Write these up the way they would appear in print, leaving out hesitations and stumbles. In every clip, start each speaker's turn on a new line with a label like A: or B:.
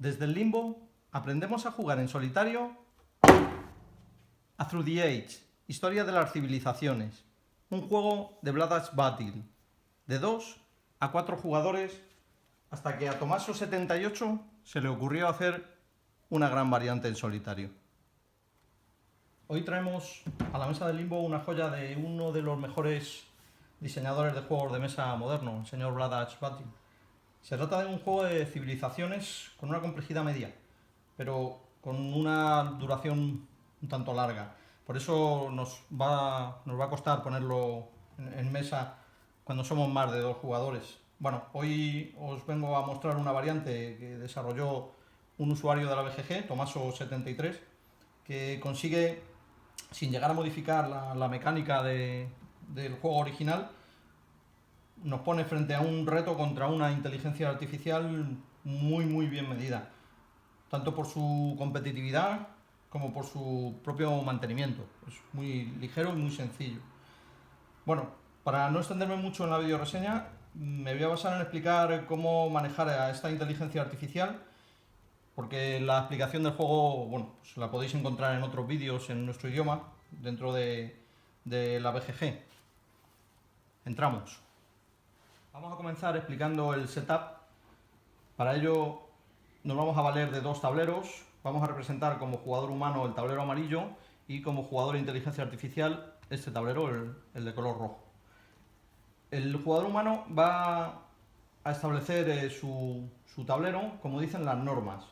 A: Desde el limbo aprendemos a jugar en solitario a Through the Age, Historia de las Civilizaciones, un juego de Blood Battle, de 2 a 4 jugadores, hasta que a Tomaso78 se le ocurrió hacer una gran variante en solitario. Hoy traemos a la mesa del limbo una joya de uno de los mejores diseñadores de juegos de mesa moderno, el señor Blood Battle. Se trata de un juego de civilizaciones con una complejidad media, pero con una duración un tanto larga. Por eso nos va a costar ponerlo en mesa cuando somos más de 2 jugadores. Bueno, hoy os vengo a mostrar una variante que desarrolló un usuario de la BGG, Tomaso73, que consigue, sin llegar a modificar la mecánica del juego original, nos pone frente a un reto contra una inteligencia artificial muy bien medida, tanto por su competitividad como por su propio mantenimiento. Es muy ligero y muy sencillo. Bueno, para no extenderme mucho en la videoreseña, me voy a basar en explicar cómo manejar a esta inteligencia artificial, porque la explicación del juego, bueno, pues la podéis encontrar en otros vídeos en nuestro idioma, dentro de la BGG. Entramos. Vamos a comenzar explicando el setup. Para ello nos vamos a valer de 2 tableros. Vamos a representar como jugador humano el tablero amarillo y como jugador de inteligencia artificial este tablero, el de color rojo. El jugador humano va a establecer su tablero, como dicen las normas,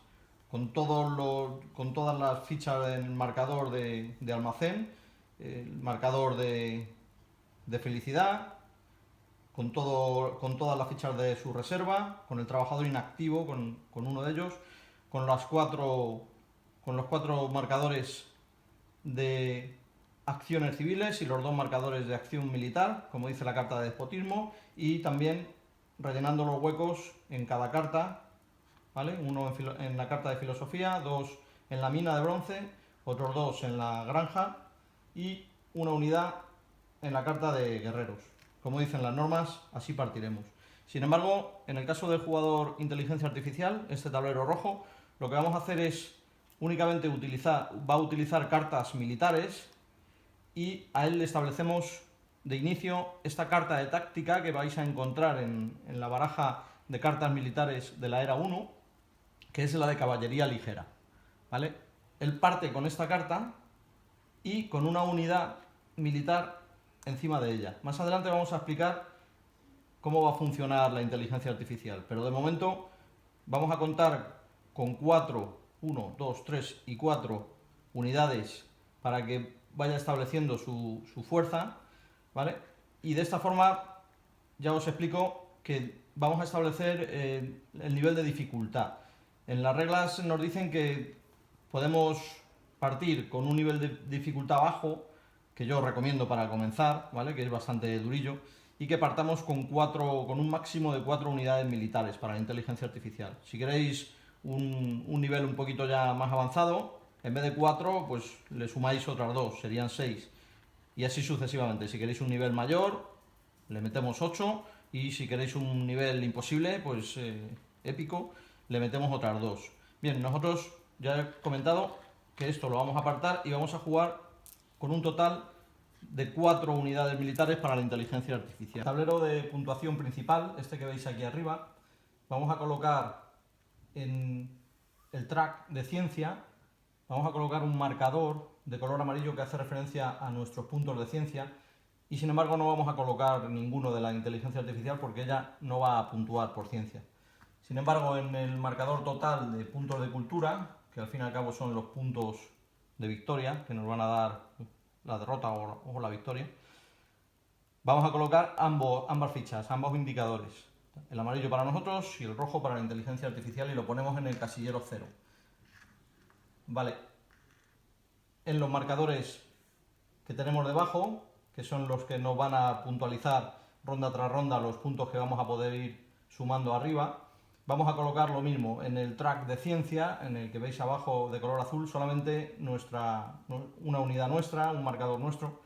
A: con todas las fichas del marcador de almacén, el marcador de felicidad, con todas las fichas de su reserva, con el trabajador inactivo, con uno de ellos, con los 4 marcadores de acciones civiles y los 2 marcadores de acción militar, como dice la carta de despotismo, y también rellenando los huecos en cada carta, ¿vale? Uno en la carta de filosofía, 2 en la mina de bronce, otros 2 en la granja y una unidad en la carta de guerreros. Como dicen las normas, así partiremos. Sin embargo, en el caso del jugador inteligencia artificial, este tablero rojo, lo que vamos a hacer es únicamente va a utilizar cartas militares, y a él le establecemos de inicio esta carta de táctica que vais a encontrar en la baraja de cartas militares de la era 1, que es la de caballería ligera, ¿vale? Él parte con esta carta y con una unidad militar encima de ella. Más adelante vamos a explicar cómo va a funcionar la inteligencia artificial, pero de momento vamos a contar con 1, 2, 3 y 4 unidades para que vaya estableciendo su fuerza, ¿vale? Y de esta forma ya os explico que vamos a establecer el nivel de dificultad. En las reglas nos dicen que podemos partir con un nivel de dificultad bajo, que yo os recomiendo para comenzar, ¿vale? Que es bastante durillo, y que partamos con un máximo de 4 unidades militares para la inteligencia artificial. Si queréis un nivel un poquito ya más avanzado, en vez de 4, pues le sumáis otras 2, serían 6. Y así sucesivamente. Si queréis un nivel mayor, le metemos 8. Y si queréis un nivel imposible, pues épico, le metemos otras 2. Bien, nosotros ya he comentado que esto lo vamos a apartar y vamos a jugar con un total de 4 unidades militares para la inteligencia artificial. Tablero de puntuación principal, este que veis aquí arriba, vamos a colocar en el track de ciencia, vamos a colocar un marcador de color amarillo que hace referencia a nuestros puntos de ciencia, y sin embargo no vamos a colocar ninguno de la inteligencia artificial porque ella no va a puntuar por ciencia. Sin embargo, en el marcador total de puntos de cultura, que al fin y al cabo son los puntos de victoria que nos van a dar la derrota o la victoria, vamos a colocar ambas fichas, ambos indicadores, el amarillo para nosotros y el rojo para la inteligencia artificial, y lo ponemos en el casillero 0. Vale, en los marcadores que tenemos debajo, que son los que nos van a puntualizar ronda tras ronda los puntos que vamos a poder ir sumando arriba, vamos a colocar lo mismo en el track de ciencia, en el que veis abajo de color azul, solamente una unidad nuestra, un marcador nuestro.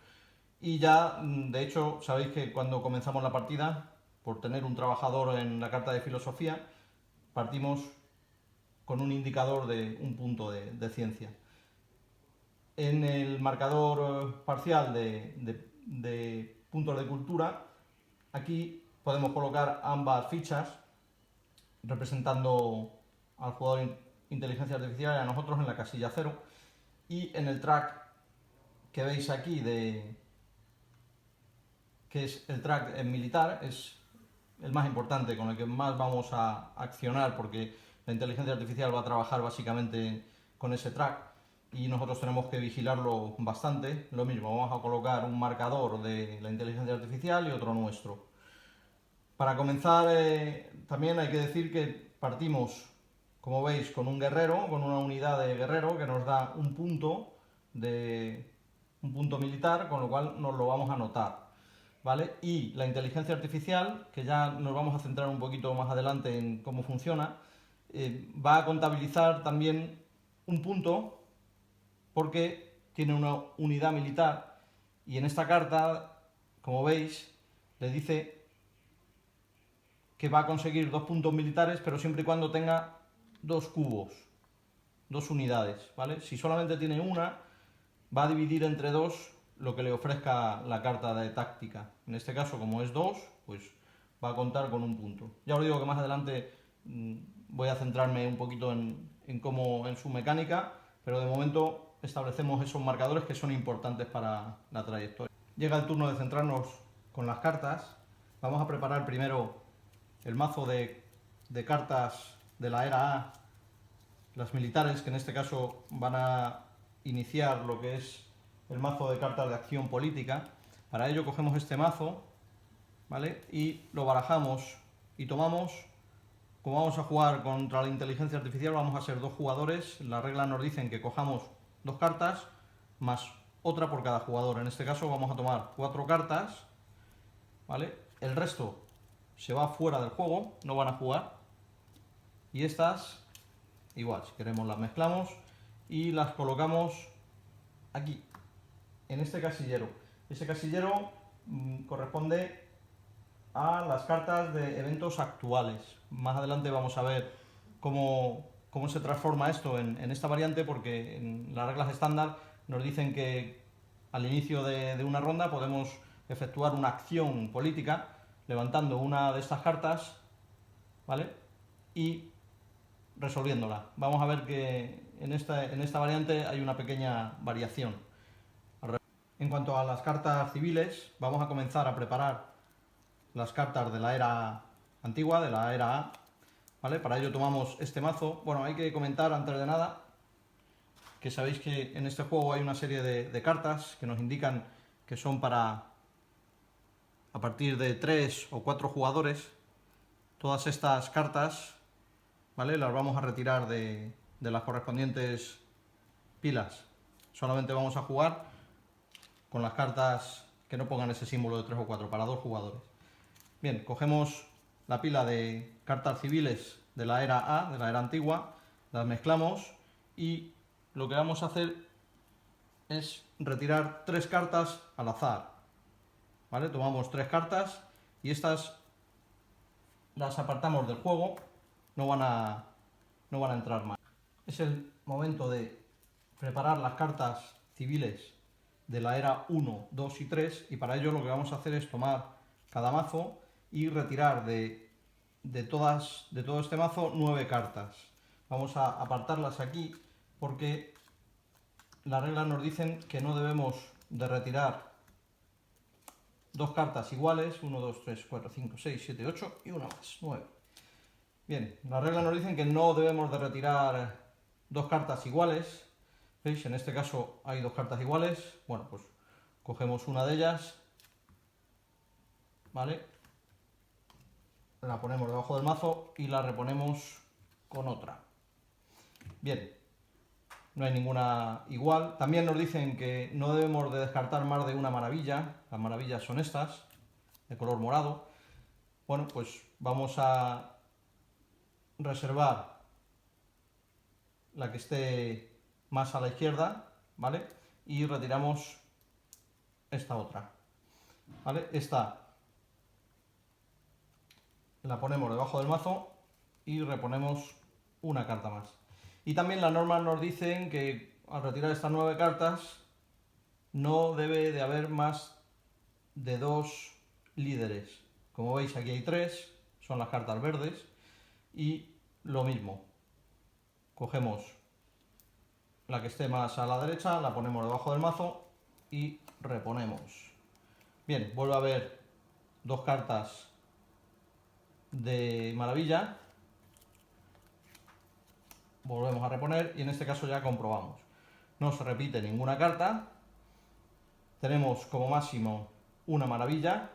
A: Y ya, de hecho, sabéis que cuando comenzamos la partida, por tener un trabajador en la carta de filosofía, partimos con un indicador de un punto de ciencia. En el marcador parcial de puntos de cultura, aquí podemos colocar ambas fichas representando al jugador inteligencia artificial y a nosotros en la casilla 0. Y en el track que veis aquí, que es el track militar, es el más importante, con el que más vamos a accionar, porque la inteligencia artificial va a trabajar básicamente con ese track y nosotros tenemos que vigilarlo bastante. Lo mismo, vamos a colocar un marcador de la inteligencia artificial y otro nuestro. Para comenzar, también hay que decir que partimos, como veis, con un guerrero, con una unidad de guerrero que nos da un punto militar, con lo cual nos lo vamos a anotar, ¿vale? Y la inteligencia artificial, que ya nos vamos a centrar un poquito más adelante en cómo funciona, va a contabilizar también un punto porque tiene una unidad militar y en esta carta, como veis, le dice que va a conseguir 2 puntos militares, pero siempre y cuando tenga 2 cubos, 2 unidades, ¿vale? Si solamente tiene una, va a dividir entre 2 lo que le ofrezca la carta de táctica. En este caso, como es 2, pues va a contar con un punto. Ya os digo que más adelante voy a centrarme un poquito en su mecánica, pero de momento establecemos esos marcadores que son importantes para la trayectoria. Llega el turno de centrarnos con las cartas. Vamos a preparar primero el mazo de cartas de la era A, las militares, que en este caso van a iniciar lo que es el mazo de cartas de acción política. Para ello cogemos este mazo, ¿vale? Y lo barajamos y tomamos. Como vamos a jugar contra la inteligencia artificial, vamos a ser 2 jugadores. Las reglas nos dicen que cojamos 2 cartas más otra por cada jugador. En este caso vamos a tomar 4 cartas, ¿vale? El resto se va fuera del juego, no van a jugar. Y estas, igual, si queremos las mezclamos y las colocamos aquí, en este casillero. Ese casillero corresponde a las cartas de eventos actuales. Más adelante vamos a ver cómo se transforma esto en esta variante, porque en las reglas estándar nos dicen que al inicio de una ronda podemos efectuar una acción política levantando una de estas cartas, ¿vale? Y resolviéndola. Vamos a ver que en esta variante hay una pequeña variación. En cuanto a las cartas civiles, vamos a comenzar a preparar las cartas de la era antigua, de la era A, ¿vale? Para ello tomamos este mazo. Bueno, hay que comentar antes de nada que sabéis que en este juego hay una serie de cartas que nos indican que son para a partir de 3 o 4 jugadores. Todas estas cartas, ¿vale?, las vamos a retirar de las correspondientes pilas. Solamente vamos a jugar con las cartas que no pongan ese símbolo de 3 o 4, para 2 jugadores. Bien, cogemos la pila de cartas civiles de la era A, de la era antigua, las mezclamos y lo que vamos a hacer es retirar 3 cartas al azar, ¿vale? Tomamos 3 cartas y estas las apartamos del juego, no van a entrar más. Es el momento de preparar las cartas civiles de la era 1, 2 y 3, y para ello lo que vamos a hacer es tomar cada mazo y retirar de todo este mazo 9 cartas. Vamos a apartarlas aquí porque las reglas nos dicen que no debemos de retirar 2 cartas iguales, 1, 2, 3, 4, 5, 6, 7, 8 y una más, 9. Bien, las reglas nos dicen que no debemos de retirar 2 cartas iguales. ¿Veis? En este caso hay 2 cartas iguales. Bueno, pues cogemos una de ellas, ¿vale? La ponemos debajo del mazo y la reponemos con otra. Bien, no hay ninguna igual. También nos dicen que no debemos de descartar más de una maravilla. Las maravillas son estas, de color morado. Bueno, pues vamos a reservar la que esté más a la izquierda, ¿vale? Y retiramos esta otra, ¿vale? Esta la ponemos debajo del mazo y reponemos una carta más. Y también las normas nos dicen que al retirar estas 9 cartas no debe de haber más de 2 líderes. Como veis, aquí hay 3, son las cartas verdes. Y lo mismo, cogemos la que esté más a la derecha, la ponemos debajo del mazo y reponemos. Bien, vuelve a haber 2 cartas de maravilla. Volvemos a reponer y en este caso ya comprobamos. No se repite ninguna carta. Tenemos como máximo una maravilla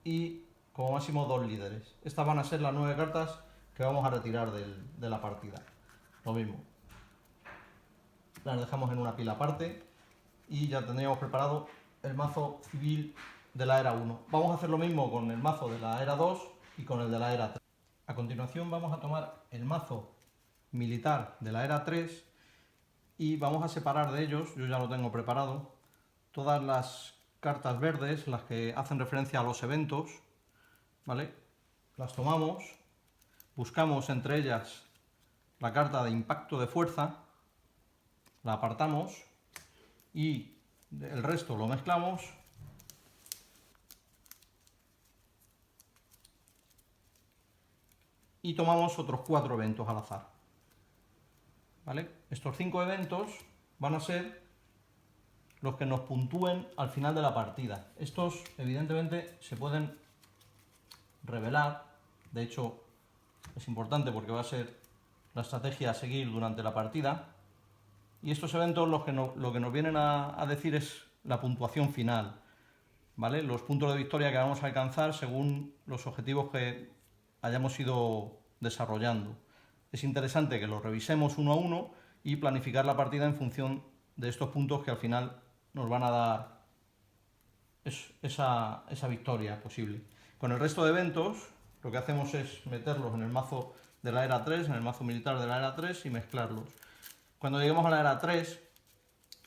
A: y como máximo 2 líderes. Estas van a ser las 9 cartas que vamos a retirar de la partida. Lo mismo. Las dejamos en una pila aparte y ya tendríamos preparado el mazo civil de la era 1. Vamos a hacer lo mismo con el mazo de la era 2 y con el de la era 3. A continuación vamos a tomar el mazo militar de la era 3 y vamos a separar de ellos, yo ya lo tengo preparado, todas las cartas verdes, las que hacen referencia a los eventos, ¿vale? Las tomamos, buscamos entre ellas la carta de impacto de fuerza, la apartamos y el resto lo mezclamos y tomamos otros 4 eventos al azar. ¿Vale? Estos 5 eventos van a ser los que nos puntúen al final de la partida. Estos evidentemente se pueden revelar, de hecho es importante porque va a ser la estrategia a seguir durante la partida. Y estos eventos lo que nos vienen a decir es la puntuación final, ¿vale? Los puntos de victoria que vamos a alcanzar según los objetivos que hayamos ido desarrollando. Es interesante que los revisemos uno a uno y planificar la partida en función de estos puntos que al final nos van a dar esa victoria posible. Con el resto de eventos lo que hacemos es meterlos en el mazo de la era 3, en el mazo militar de la era 3 y mezclarlos. Cuando lleguemos a la era 3,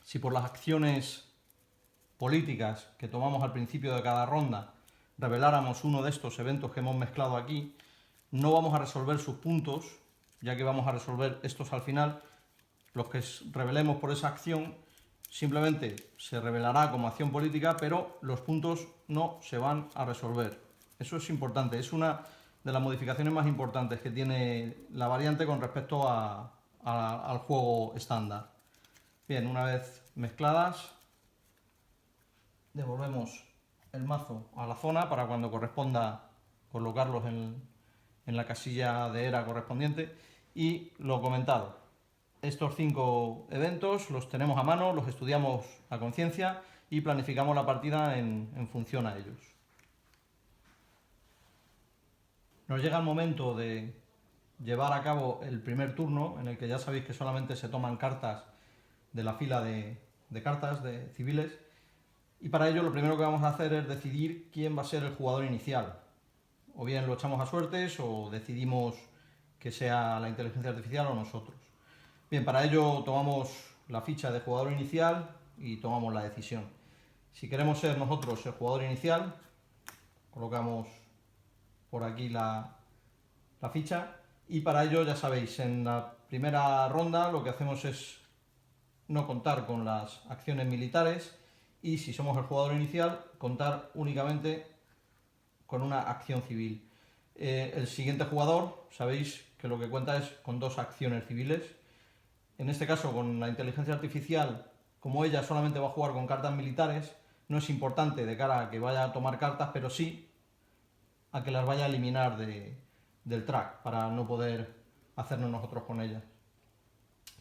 A: si por las acciones políticas que tomamos al principio de cada ronda reveláramos uno de estos eventos que hemos mezclado aquí, no vamos a resolver sus puntos, ya que vamos a resolver estos al final. Los que revelemos por esa acción simplemente se revelará como acción política, pero los puntos no se van a resolver. Eso es importante, es una de las modificaciones más importantes que tiene la variante con respecto al juego estándar. Bien, una vez mezcladas, devolvemos el mazo a la zona para cuando corresponda colocarlos en la casilla de era correspondiente. Y lo comentado, estos 5 eventos los tenemos a mano, los estudiamos a conciencia y planificamos la partida en función a ellos. Nos llega el momento de llevar a cabo el primer turno, en el que ya sabéis que solamente se toman cartas de la fila de cartas de civiles, y para ello lo primero que vamos a hacer es decidir quién va a ser el jugador inicial. O bien lo echamos a suertes o decidimos que sea la inteligencia artificial o nosotros. Bien, para ello tomamos la ficha de jugador inicial y tomamos la decisión. Si queremos ser nosotros el jugador inicial, colocamos por aquí la ficha y para ello, ya sabéis, en la primera ronda lo que hacemos es no contar con las acciones militares y si somos el jugador inicial, contar únicamente con una acción civil. El siguiente jugador, sabéis que lo que cuenta es con 2 acciones civiles. En este caso, con la inteligencia artificial, como ella solamente va a jugar con cartas militares, no es importante de cara a que vaya a tomar cartas, pero sí a que las vaya a eliminar del track para no poder hacernos nosotros con ellas.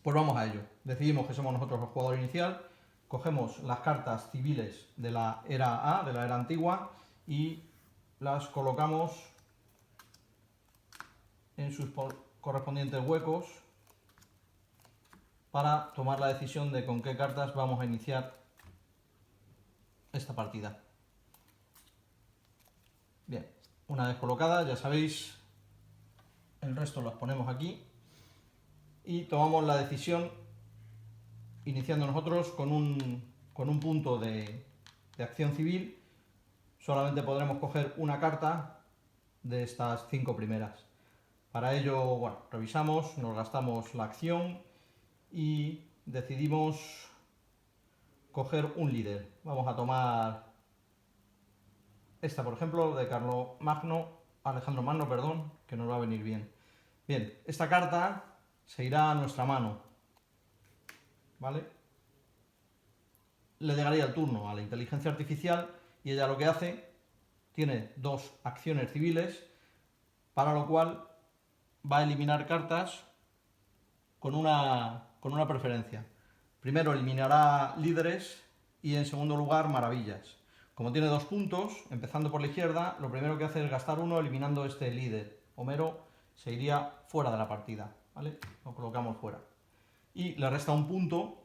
A: Pues vamos a ello. Decidimos que somos nosotros el jugador inicial, cogemos las cartas civiles de la era A, de la era antigua, y las colocamos en sus correspondientes huecos para tomar la decisión de con qué cartas vamos a iniciar esta partida. Bien, una vez colocadas, ya sabéis, el resto las ponemos aquí y tomamos la decisión iniciando nosotros con un punto de acción civil. Solamente podremos coger una carta de estas 5 primeras. Para ello, bueno, revisamos, nos gastamos la acción y decidimos coger un líder. Vamos a tomar esta, por ejemplo, de Alejandro Magno, perdón, que nos va a venir bien. Bien, esta carta se irá a nuestra mano, ¿vale? Le llegaría el turno a la inteligencia artificial y ella lo que hace, tiene dos acciones civiles, para lo cual va a eliminar cartas con una preferencia. Primero eliminará líderes y en segundo lugar maravillas. Como tiene 2 puntos, empezando por la izquierda, lo primero que hace es gastar uno eliminando este líder. Homero se iría fuera de la partida, ¿vale? Lo colocamos fuera. Y le resta un punto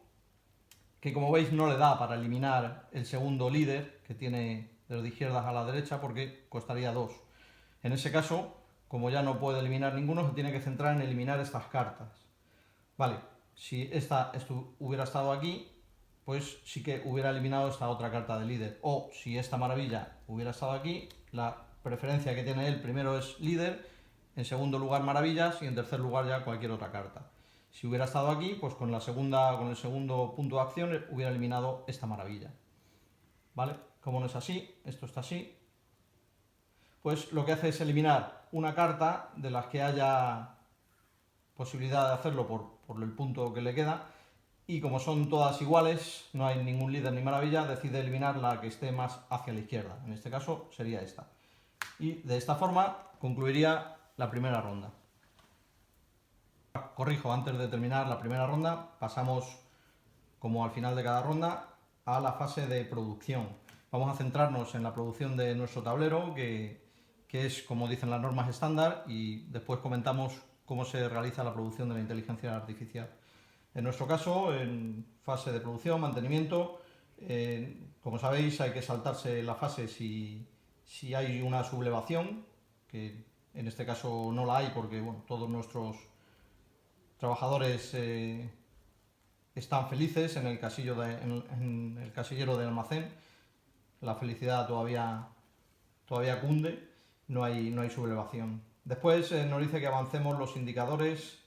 A: que, como veis, no le da para eliminar el segundo líder que tiene de la izquierda a la derecha porque costaría 2. En ese caso, como ya no puede eliminar ninguno, se tiene que centrar en eliminar estas cartas. Vale, si esta hubiera estado aquí, pues sí que hubiera eliminado esta otra carta de líder. O si esta maravilla hubiera estado aquí, la preferencia que tiene él primero es líder, en segundo lugar maravillas y en tercer lugar ya cualquier otra carta. Si hubiera estado aquí, pues con el segundo punto de acción hubiera eliminado esta maravilla. ¿Vale? Como no es así, esto está así, pues lo que hace es eliminar una carta de las que haya posibilidad de hacerlo por el punto que le queda, y como son todas iguales, no hay ningún líder ni maravilla, decide eliminar la que esté más hacia la izquierda. En este caso sería esta. Y de esta forma concluiría la primera ronda. Corrijo, antes de terminar la primera ronda, pasamos, como al final de cada ronda, a la fase de producción. Vamos a centrarnos en la producción de nuestro tablero, que es como dicen las normas estándar, y después comentamos cómo se realiza la producción de la inteligencia artificial. En nuestro caso, en fase de producción, mantenimiento, como sabéis, hay que saltarse la fase si hay una sublevación, que en este caso no la hay porque bueno, todos nuestros trabajadores están felices en el casillero del almacén. La felicidad todavía cunde, no hay sublevación. Después nos dice que avancemos los indicadores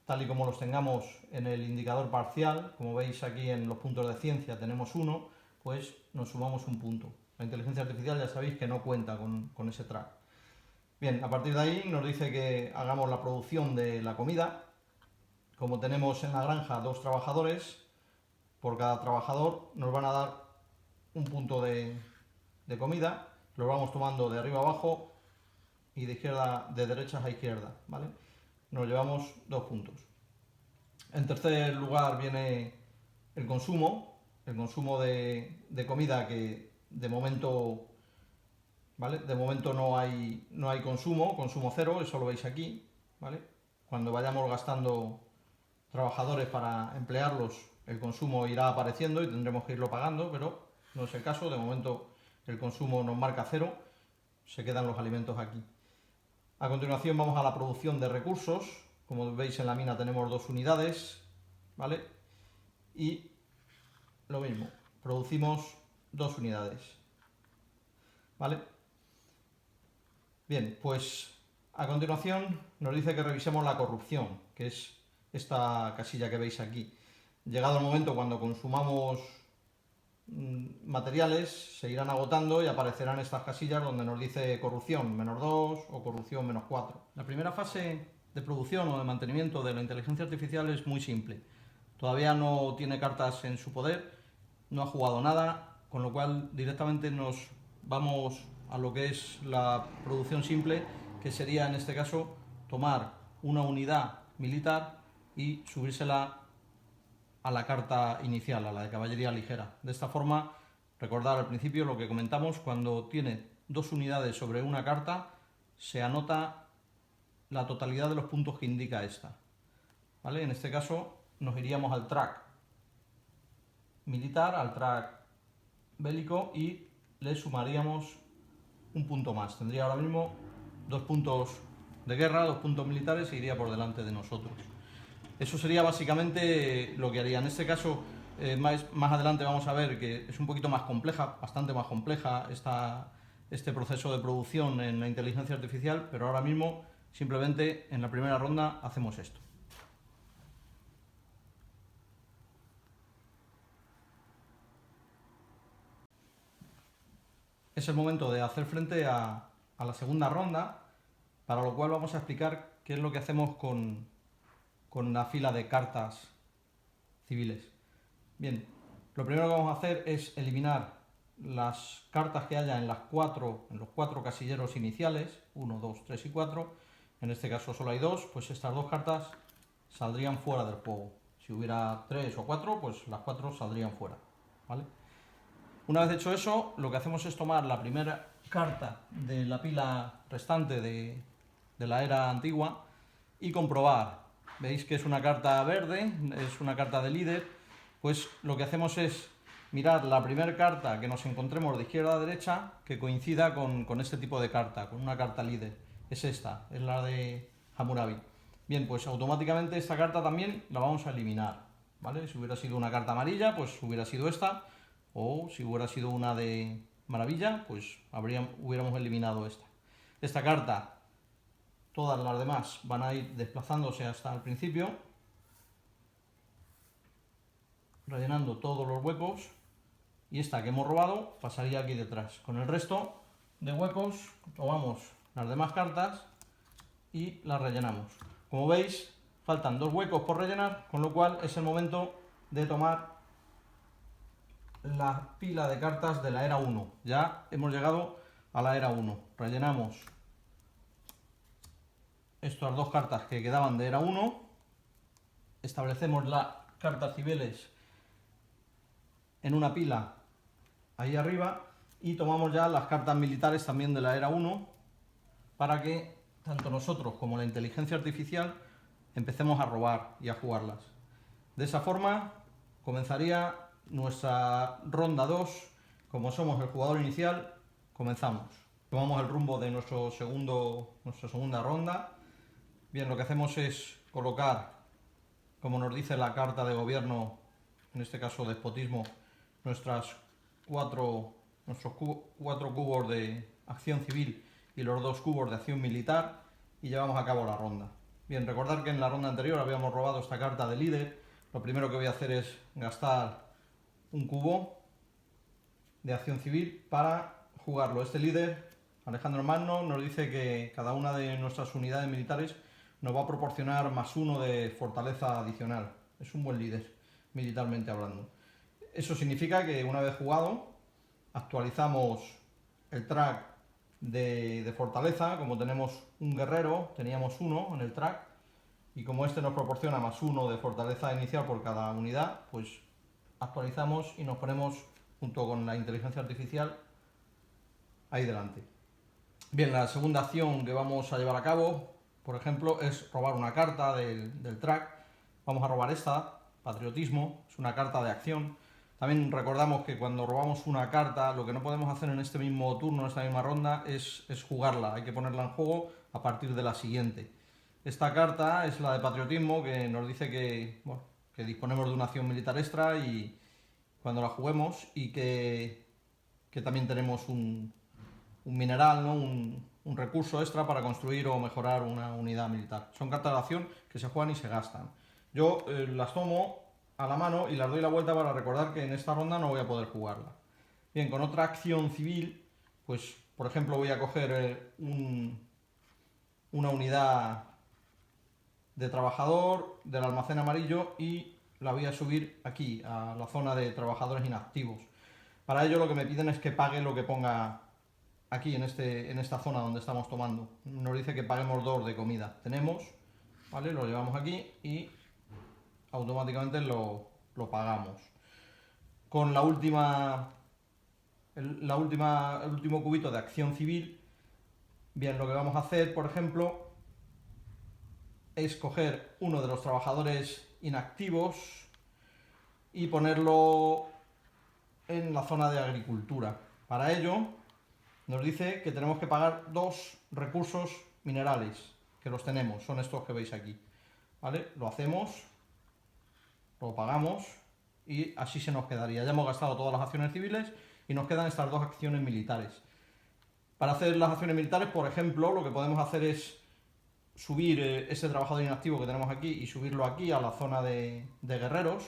A: tal y como los tengamos en el indicador parcial. Como veis aquí en los puntos de ciencia tenemos 1, pues nos sumamos un punto. La inteligencia artificial ya sabéis que no cuenta con ese track. Bien, a partir de ahí nos dice que hagamos la producción de la comida. Como tenemos en la granja 2 trabajadores, por cada trabajador nos van a dar un punto de comida. Lo vamos tomando de arriba a abajo y de derecha a izquierda, ¿vale? Nos llevamos 2 puntos. En tercer lugar viene el consumo de comida, que de momento, ¿vale? De momento no hay consumo 0, eso lo veis aquí, ¿vale? Cuando vayamos gastando trabajadores para emplearlos, el consumo irá apareciendo y tendremos que irlo pagando, pero no es el caso. De momento el consumo nos marca 0, se quedan los alimentos aquí. A continuación vamos a la producción de recursos. Como veis en la mina tenemos 2 unidades, ¿vale? Y lo mismo, producimos 2 unidades, ¿vale? Bien, pues a continuación nos dice que revisemos la corrupción, que es esta casilla que veis aquí. Llegado el momento cuando consumamos materiales, se irán agotando y aparecerán estas casillas donde nos dice corrupción -2 o corrupción -4. La primera fase de producción o de mantenimiento de la inteligencia artificial es muy simple. Todavía no tiene cartas en su poder, no ha jugado nada, con lo cual directamente nos vamos a lo que es la producción simple, que sería en este caso tomar una unidad militar y subírsela a la carta inicial, a la de caballería ligera. De esta forma, recordar al principio lo que comentamos: cuando tiene 2 unidades sobre una carta, se anota la totalidad de los puntos que indica esta, ¿vale? En este caso nos iríamos al track militar, al track bélico, y le sumaríamos un punto más. Tendría ahora mismo 2 puntos de guerra, 2 puntos militares, e iría por delante de nosotros. Eso sería básicamente lo que haría. En este caso, más adelante vamos a ver que es un poquito más compleja, bastante más compleja este proceso de producción en la inteligencia artificial, pero ahora mismo Simplemente en la primera ronda hacemos esto. Es el momento de hacer frente a la segunda ronda, para lo cual vamos a explicar qué es lo que hacemos con la fila de cartas civiles. Bien, lo primero que vamos a hacer es eliminar las cartas que haya en los cuatro casilleros iniciales, 1, 2, 3 y 4. En este caso solo hay 2, pues estas 2 cartas saldrían fuera del juego. Si hubiera 3 o 4, pues las 4 saldrían fuera, ¿vale? Una vez hecho eso, lo que hacemos es tomar la primera carta de la pila restante de la era antigua y comprobar. Veis que es una carta verde, es una carta de líder. Pues lo que hacemos es mirar la primera carta que nos encontremos de izquierda a derecha que coincida con este tipo de carta, con una carta líder. Es esta, es la de Hammurabi. Bien, pues automáticamente esta carta también la vamos a eliminar, ¿vale? Si hubiera sido una carta amarilla, pues hubiera sido esta, o si hubiera sido una de maravilla, pues hubiéramos eliminado esta. Esta carta, todas las demás van a ir desplazándose hasta el principio, rellenando todos los huecos, y esta que hemos robado pasaría aquí detrás. Con el resto de huecos tomamos las demás cartas y las rellenamos. Como veis, faltan 2 huecos por rellenar, con lo cual es el momento de tomar la pila de cartas de la era 1. Ya hemos llegado a la era 1. Rellenamos estas 2 cartas que quedaban de era 1. Establecemos las cartas civiles en una pila ahí arriba y tomamos ya las cartas militares también de la era 1 para que tanto nosotros como la inteligencia artificial empecemos a robar y a jugarlas. De esa forma comenzaría nuestra ronda 2. Como somos el jugador inicial, comenzamos. Tomamos el rumbo de nuestra segunda ronda. Bien, lo que hacemos es colocar, como nos dice la carta de gobierno, en este caso despotismo, nuestros cuatro cubos de acción civil y los 2 cubos de acción militar y llevamos a cabo la ronda. Bien, recordar que en la ronda anterior habíamos robado esta carta de líder. Lo primero que voy a hacer es gastar un cubo de acción civil para jugarlo. Este líder, Alejandro Magno, nos dice que cada una de nuestras unidades militares nos va a proporcionar +1 de fortaleza adicional. Es un buen líder, militarmente hablando. Eso significa que una vez jugado, actualizamos el track de fortaleza. Como tenemos un guerrero, teníamos 1 en el track, y como este nos proporciona +1 de fortaleza inicial por cada unidad, pues actualizamos y nos ponemos junto con la inteligencia artificial ahí delante. Bien, la segunda acción que vamos a llevar a cabo, por ejemplo, es robar una carta del track. Vamos a robar esta, patriotismo, es una carta de acción. También recordamos que cuando robamos una carta, lo que no podemos hacer en este mismo turno, en esta misma ronda, es jugarla. Hay que ponerla en juego a partir de la siguiente. Esta carta es la de patriotismo, que nos dice que, bueno, que disponemos de una acción militar extra y cuando la juguemos, y que también tenemos un mineral, ¿no? un recurso extra para construir o mejorar una unidad militar. Son cartas de acción que se juegan y se gastan. Yo las tomo a la mano y las doy la vuelta para recordar que en esta ronda no voy a poder jugarla. Bien, con otra acción civil, pues por ejemplo voy a coger una unidad de trabajador del almacén amarillo y la voy a subir aquí, a la zona de trabajadores inactivos. Para ello lo que me piden es que pague lo que ponga aquí en esta zona donde estamos tomando. Nos dice que paguemos 2 de comida. Tenemos, ¿vale? Lo llevamos aquí y automáticamente lo pagamos. Con el último cubito de acción civil, bien, lo que vamos a hacer, por ejemplo, es coger uno de los trabajadores inactivos y ponerlo en la zona de agricultura. Para ello nos dice que tenemos que pagar 2 recursos minerales, que los tenemos, son estos que veis aquí, ¿vale? Lo hacemos, lo pagamos y así se nos quedaría. Ya hemos gastado todas las acciones civiles y nos quedan estas 2 acciones militares. Para hacer las acciones militares, por ejemplo, lo que podemos hacer es subir ese trabajador inactivo que tenemos aquí y subirlo aquí a la zona de guerreros.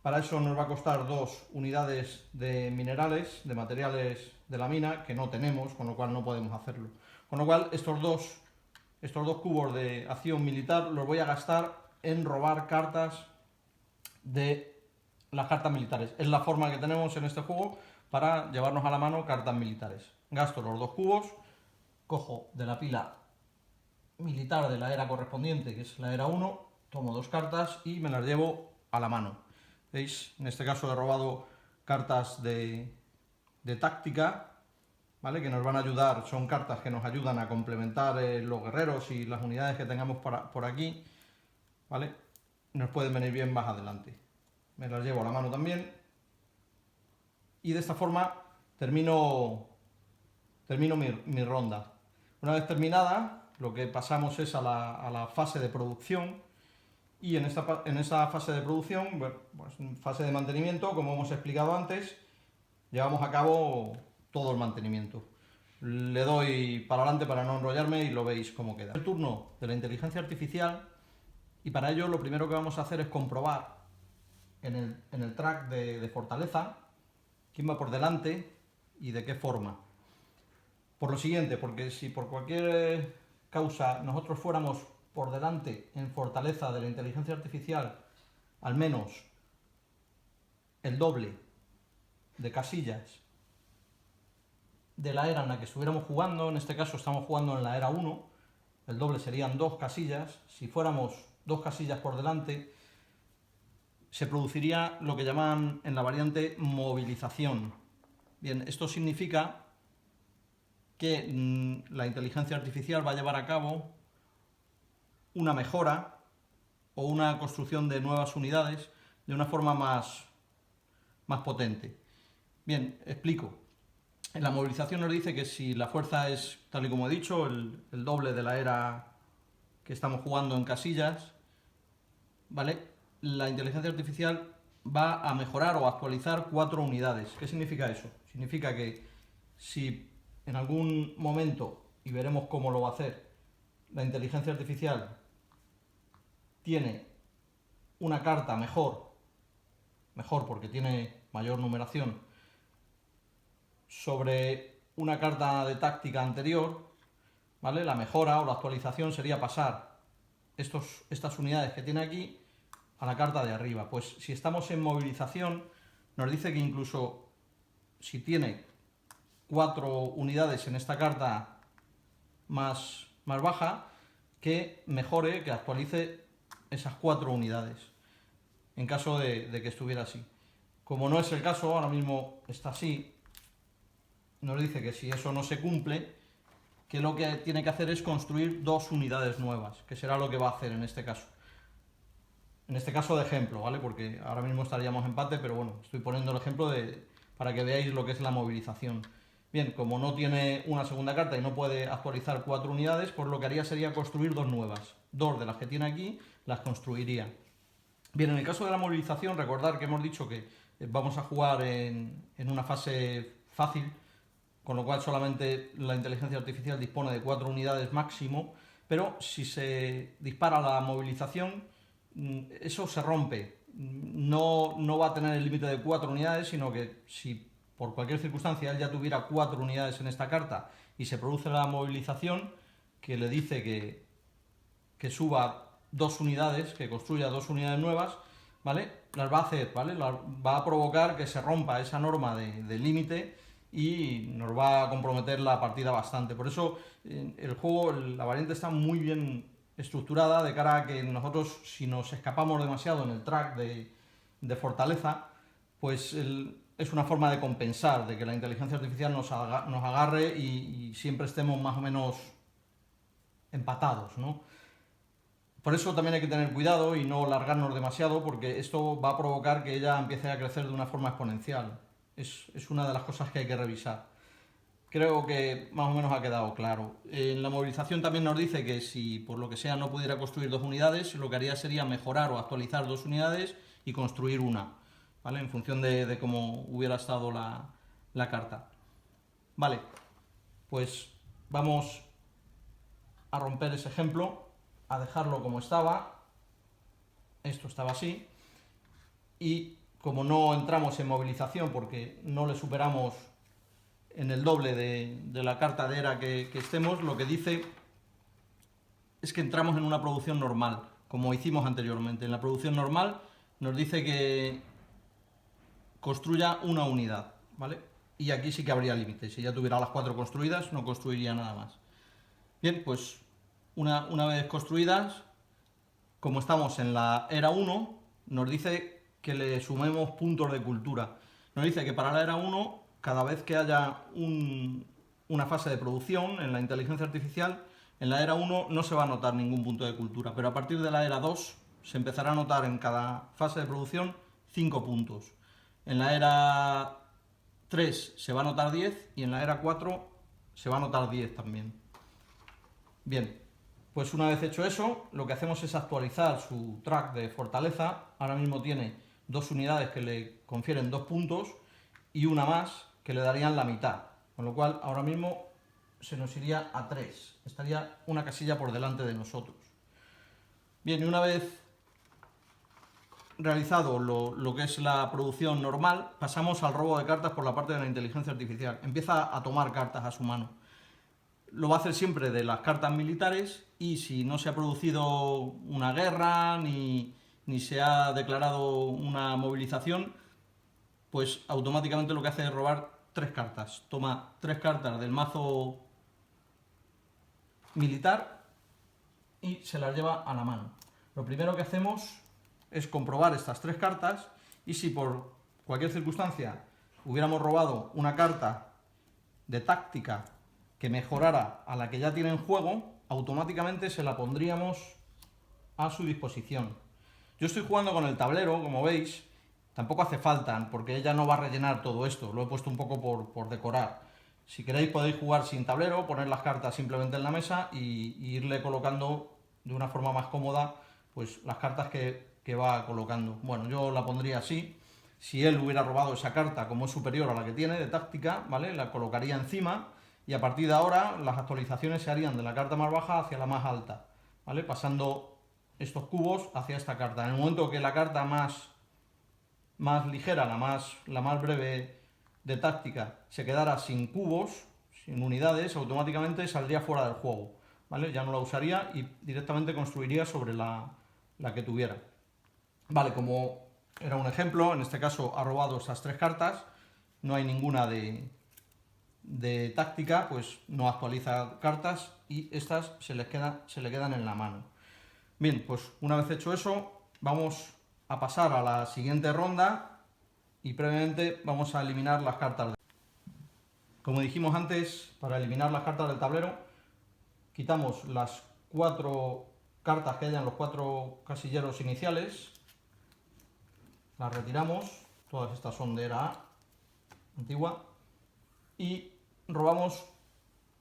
A: Para eso nos va a costar 2 unidades de minerales, de materiales de la mina, que no tenemos, con lo cual no podemos hacerlo. Con lo cual estos dos cubos de acción militar los voy a gastar en robar cartas de las cartas militares. Es la forma que tenemos en este juego para llevarnos a la mano cartas militares. Gasto los 2 cubos, cojo de la pila militar de la era correspondiente, que es la era 1, tomo 2 cartas y me las llevo a la mano. ¿Veis? En este caso he robado cartas de táctica, ¿vale? Que nos van a ayudar, son cartas que nos ayudan a complementar los guerreros y las unidades que tengamos por aquí, ¿vale? Nos pueden venir bien más adelante. Me las llevo a la mano también y de esta forma termino mi ronda. Una vez terminada, lo que pasamos es a la fase de producción. Y en esa fase de producción, bueno, pues fase de mantenimiento, como hemos explicado antes, llevamos a cabo todo el mantenimiento. Le doy para adelante para no enrollarme y lo veis cómo queda. El turno de la inteligencia artificial y para ello lo primero que vamos a hacer es comprobar en el track de fortaleza quién va por delante y de qué forma. Por lo siguiente, porque si por cualquier causa nosotros fuéramos por delante en fortaleza de la inteligencia artificial al menos el doble de casillas de la era en la que estuviéramos jugando, en este caso estamos jugando en la era 1, el doble serían 2 casillas, si fuéramos 2 casillas por delante, se produciría lo que llaman en la variante movilización. Bien, esto significa que la inteligencia artificial va a llevar a cabo una mejora o una construcción de nuevas unidades de una forma más potente. Bien, explico. En la movilización nos dice que si la fuerza es, tal y como he dicho, el doble de la era que estamos jugando en casillas, ¿vale? La inteligencia artificial va a mejorar o actualizar 4 unidades. ¿Qué significa eso? Significa que si en algún momento, y veremos cómo lo va a hacer, la inteligencia artificial tiene una carta mejor porque tiene mayor numeración, sobre una carta de táctica anterior, ¿vale? La mejora o la actualización sería pasar estas unidades que tiene aquí a la carta de arriba. Pues si estamos en movilización, nos dice que incluso si tiene 4 unidades en esta carta más baja, que mejore, que actualice esas 4 unidades, en caso de que estuviera así. Como no es el caso, ahora mismo está así, nos dice que si eso no se cumple, que lo que tiene que hacer es construir 2 unidades nuevas, que será lo que va a hacer en este caso. En este caso de ejemplo, ¿vale? Porque ahora mismo estaríamos empate, pero bueno, estoy poniendo el ejemplo para que veáis lo que es la movilización. Bien, como no tiene una segunda carta y no puede actualizar 4 unidades, pues lo que haría sería construir 2 nuevas. 2 de las que tiene aquí las construiría. Bien, en el caso de la movilización, recordar que hemos dicho que vamos a jugar en una fase fácil, con lo cual solamente la inteligencia artificial dispone de 4 unidades máximo, pero si se dispara la movilización, eso se rompe. No va a tener el límite de 4 unidades, sino que si por cualquier circunstancia él ya tuviera 4 unidades en esta carta y se produce la movilización, que le dice que suba 2 unidades, que construya 2 unidades nuevas, ¿vale? Las va a hacer, ¿vale? Va a provocar que se rompa esa norma de límite y nos va a comprometer la partida bastante. Por eso el juego, la variante está muy bien estructurada de cara a que nosotros, si nos escapamos demasiado en el track de fortaleza, pues es una forma de compensar, de que la inteligencia artificial nos agarre y siempre estemos más o menos empatados, ¿no? Por eso también hay que tener cuidado y no largarnos demasiado, porque esto va a provocar que ella empiece a crecer de una forma exponencial. Es una de las cosas que hay que revisar. Creo que más o menos ha quedado claro. En la movilización también nos dice que si por lo que sea no pudiera construir 2 unidades, lo que haría sería mejorar o actualizar 2 unidades y construir una, ¿vale? En función de cómo hubiera estado la carta. Vale, pues vamos a romper ese ejemplo a dejarlo como estaba. Esto estaba así. Y como no entramos en movilización porque no le superamos en el doble de la carta de era que estemos, lo que dice es que entramos en una producción normal, como hicimos anteriormente. En la producción normal nos dice que construya una unidad, ¿vale? Y aquí sí que habría límites. Si ya tuviera las 4 construidas, no construiría nada más. Bien, pues una vez construidas, como estamos en la era 1, nos dice que le sumemos puntos de cultura. Nos dice que para la era 1, cada vez que haya una fase de producción en la inteligencia artificial, en la era 1 no se va a notar ningún punto de cultura, pero a partir de la era 2 se empezará a notar en cada fase de producción 5 puntos. En la era 3 se va a notar 10 y en la era 4 se va a notar 10 también. Bien, pues una vez hecho eso, lo que hacemos es actualizar su track de fortaleza. Ahora mismo tiene 2 unidades que le confieren 2 puntos y una más que le darían la mitad. Con lo cual ahora mismo se nos iría a 3. Estaría una casilla por delante de nosotros. Bien, y una vez realizado lo que es la producción normal, pasamos al robo de cartas por la parte de la inteligencia artificial. Empieza a tomar cartas a su mano. Lo va a hacer siempre de las cartas militares y si no se ha producido una guerra ni se ha declarado una movilización, pues automáticamente lo que hace es robar 3 cartas. Toma 3 cartas del mazo militar y se las lleva a la mano. Lo primero que hacemos es comprobar estas 3 cartas y si por cualquier circunstancia hubiéramos robado una carta de táctica que mejorara a la que ya tiene en juego, automáticamente se la pondríamos a su disposición. Yo estoy jugando con el tablero, como veis, tampoco hace falta, porque ella no va a rellenar todo esto, lo he puesto un poco por decorar. Si queréis podéis jugar sin tablero, poner las cartas simplemente en la mesa y irle colocando de una forma más cómoda pues las cartas que va colocando. Bueno, yo la pondría así. Si él hubiera robado esa carta como es superior a la que tiene de táctica, ¿vale? La colocaría encima y a partir de ahora las actualizaciones se harían de la carta más baja hacia la más alta, ¿vale? Pasando estos cubos hacia esta carta. En el momento que la carta más ligera, la más breve de táctica, se quedara sin cubos, sin unidades, automáticamente saldría fuera del juego, ¿vale? Ya no la usaría y directamente construiría sobre la que tuviera. Vale, como era un ejemplo, en este caso ha robado estas 3 cartas, no hay ninguna de táctica, pues no actualiza cartas y estas se le quedan en la mano. Bien, pues una vez hecho eso, vamos a pasar a la siguiente ronda y previamente vamos a eliminar las cartas. Como dijimos antes, para eliminar las cartas del tablero, quitamos las 4 cartas que hayan los 4 casilleros iniciales, las retiramos, todas estas son de era A, antigua, y robamos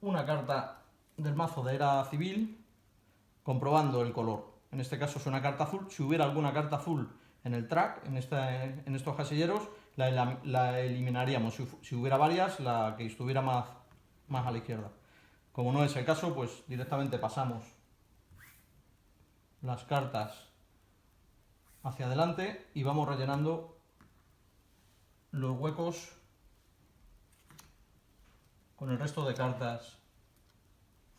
A: una carta del mazo de era civil, comprobando el color. En este caso es una carta azul. Si hubiera alguna carta azul en el track, en estos casilleros, la eliminaríamos. Si hubiera varias, la que estuviera más a la izquierda. Como no es el caso, pues directamente pasamos las cartas hacia adelante y vamos rellenando los huecos con el resto de cartas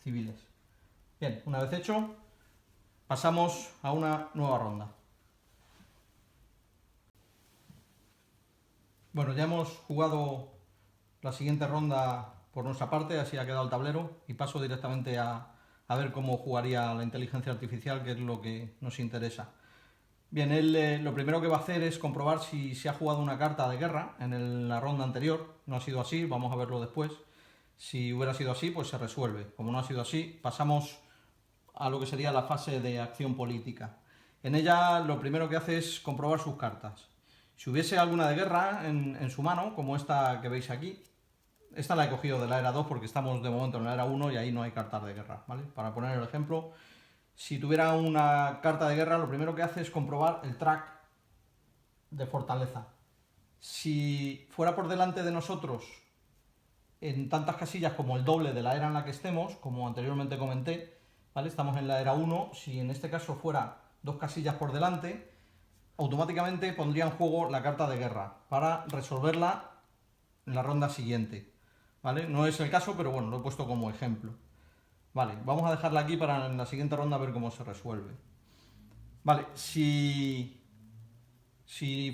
A: civiles. Bien, una vez hecho, pasamos a una nueva ronda. Bueno, ya hemos jugado la siguiente ronda por nuestra parte, así ha quedado el tablero y paso directamente a ver cómo jugaría la inteligencia artificial, que es lo que nos interesa. Bien, él lo primero que va a hacer es comprobar si se ha jugado una carta de guerra en la ronda anterior. No ha sido así, vamos a verlo después. Si hubiera sido así, pues se resuelve. Como no ha sido así, pasamos a lo que sería la fase de acción política. En ella lo primero que hace es comprobar sus cartas. Si hubiese alguna de guerra en su mano, como esta que veis aquí, esta la he cogido de la era 2 porque estamos de momento en la era 1 y ahí no hay cartas de guerra, ¿vale? Para poner el ejemplo, si tuviera una carta de guerra, lo primero que hace es comprobar el track de fortaleza. Si fuera por delante de nosotros en tantas casillas como el doble de la era en la que estemos, como anteriormente comenté, ¿vale? Estamos en la era 1, si en este caso fuera 2 casillas por delante, automáticamente pondría en juego la carta de guerra para resolverla en la ronda siguiente, ¿vale? No es el caso, pero bueno, lo he puesto como ejemplo. Vale, vamos a dejarla aquí para en la siguiente ronda ver cómo se resuelve. Vale, si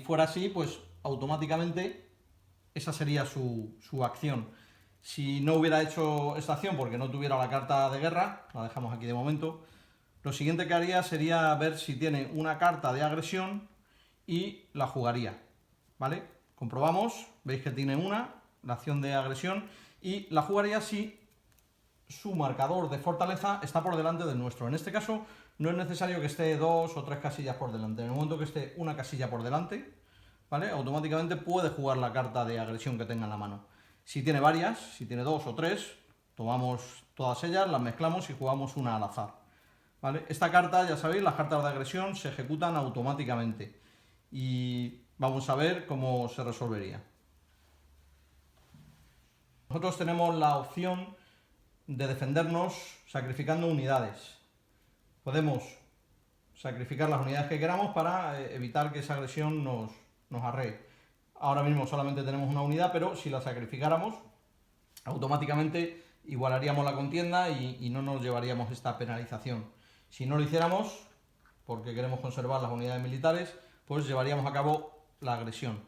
A: fuera así, pues automáticamente esa sería su acción. Si no hubiera hecho esta acción porque no tuviera la carta de guerra, la dejamos aquí de momento, lo siguiente que haría sería ver si tiene una carta de agresión y la jugaría, ¿vale? Comprobamos, veis que tiene una, la acción de agresión, y la jugaría si su marcador de fortaleza está por delante del nuestro. En este caso no es necesario que esté 2 o 3 casillas por delante. En el momento que esté una casilla por delante, ¿vale? Automáticamente puede jugar la carta de agresión que tenga en la mano. Si tiene varias, si tiene 2 o 3, tomamos todas ellas, las mezclamos y jugamos una al azar, ¿vale? Esta carta, ya sabéis, las cartas de agresión se ejecutan automáticamente. Y vamos a ver cómo se resolvería. Nosotros tenemos la opción de defendernos sacrificando unidades. Podemos sacrificar las unidades que queramos para evitar que esa agresión nos arree. Ahora mismo solamente tenemos una unidad, pero si la sacrificáramos, automáticamente igualaríamos la contienda y no nos llevaríamos esta penalización. Si no lo hiciéramos, porque queremos conservar las unidades militares, pues llevaríamos a cabo la agresión.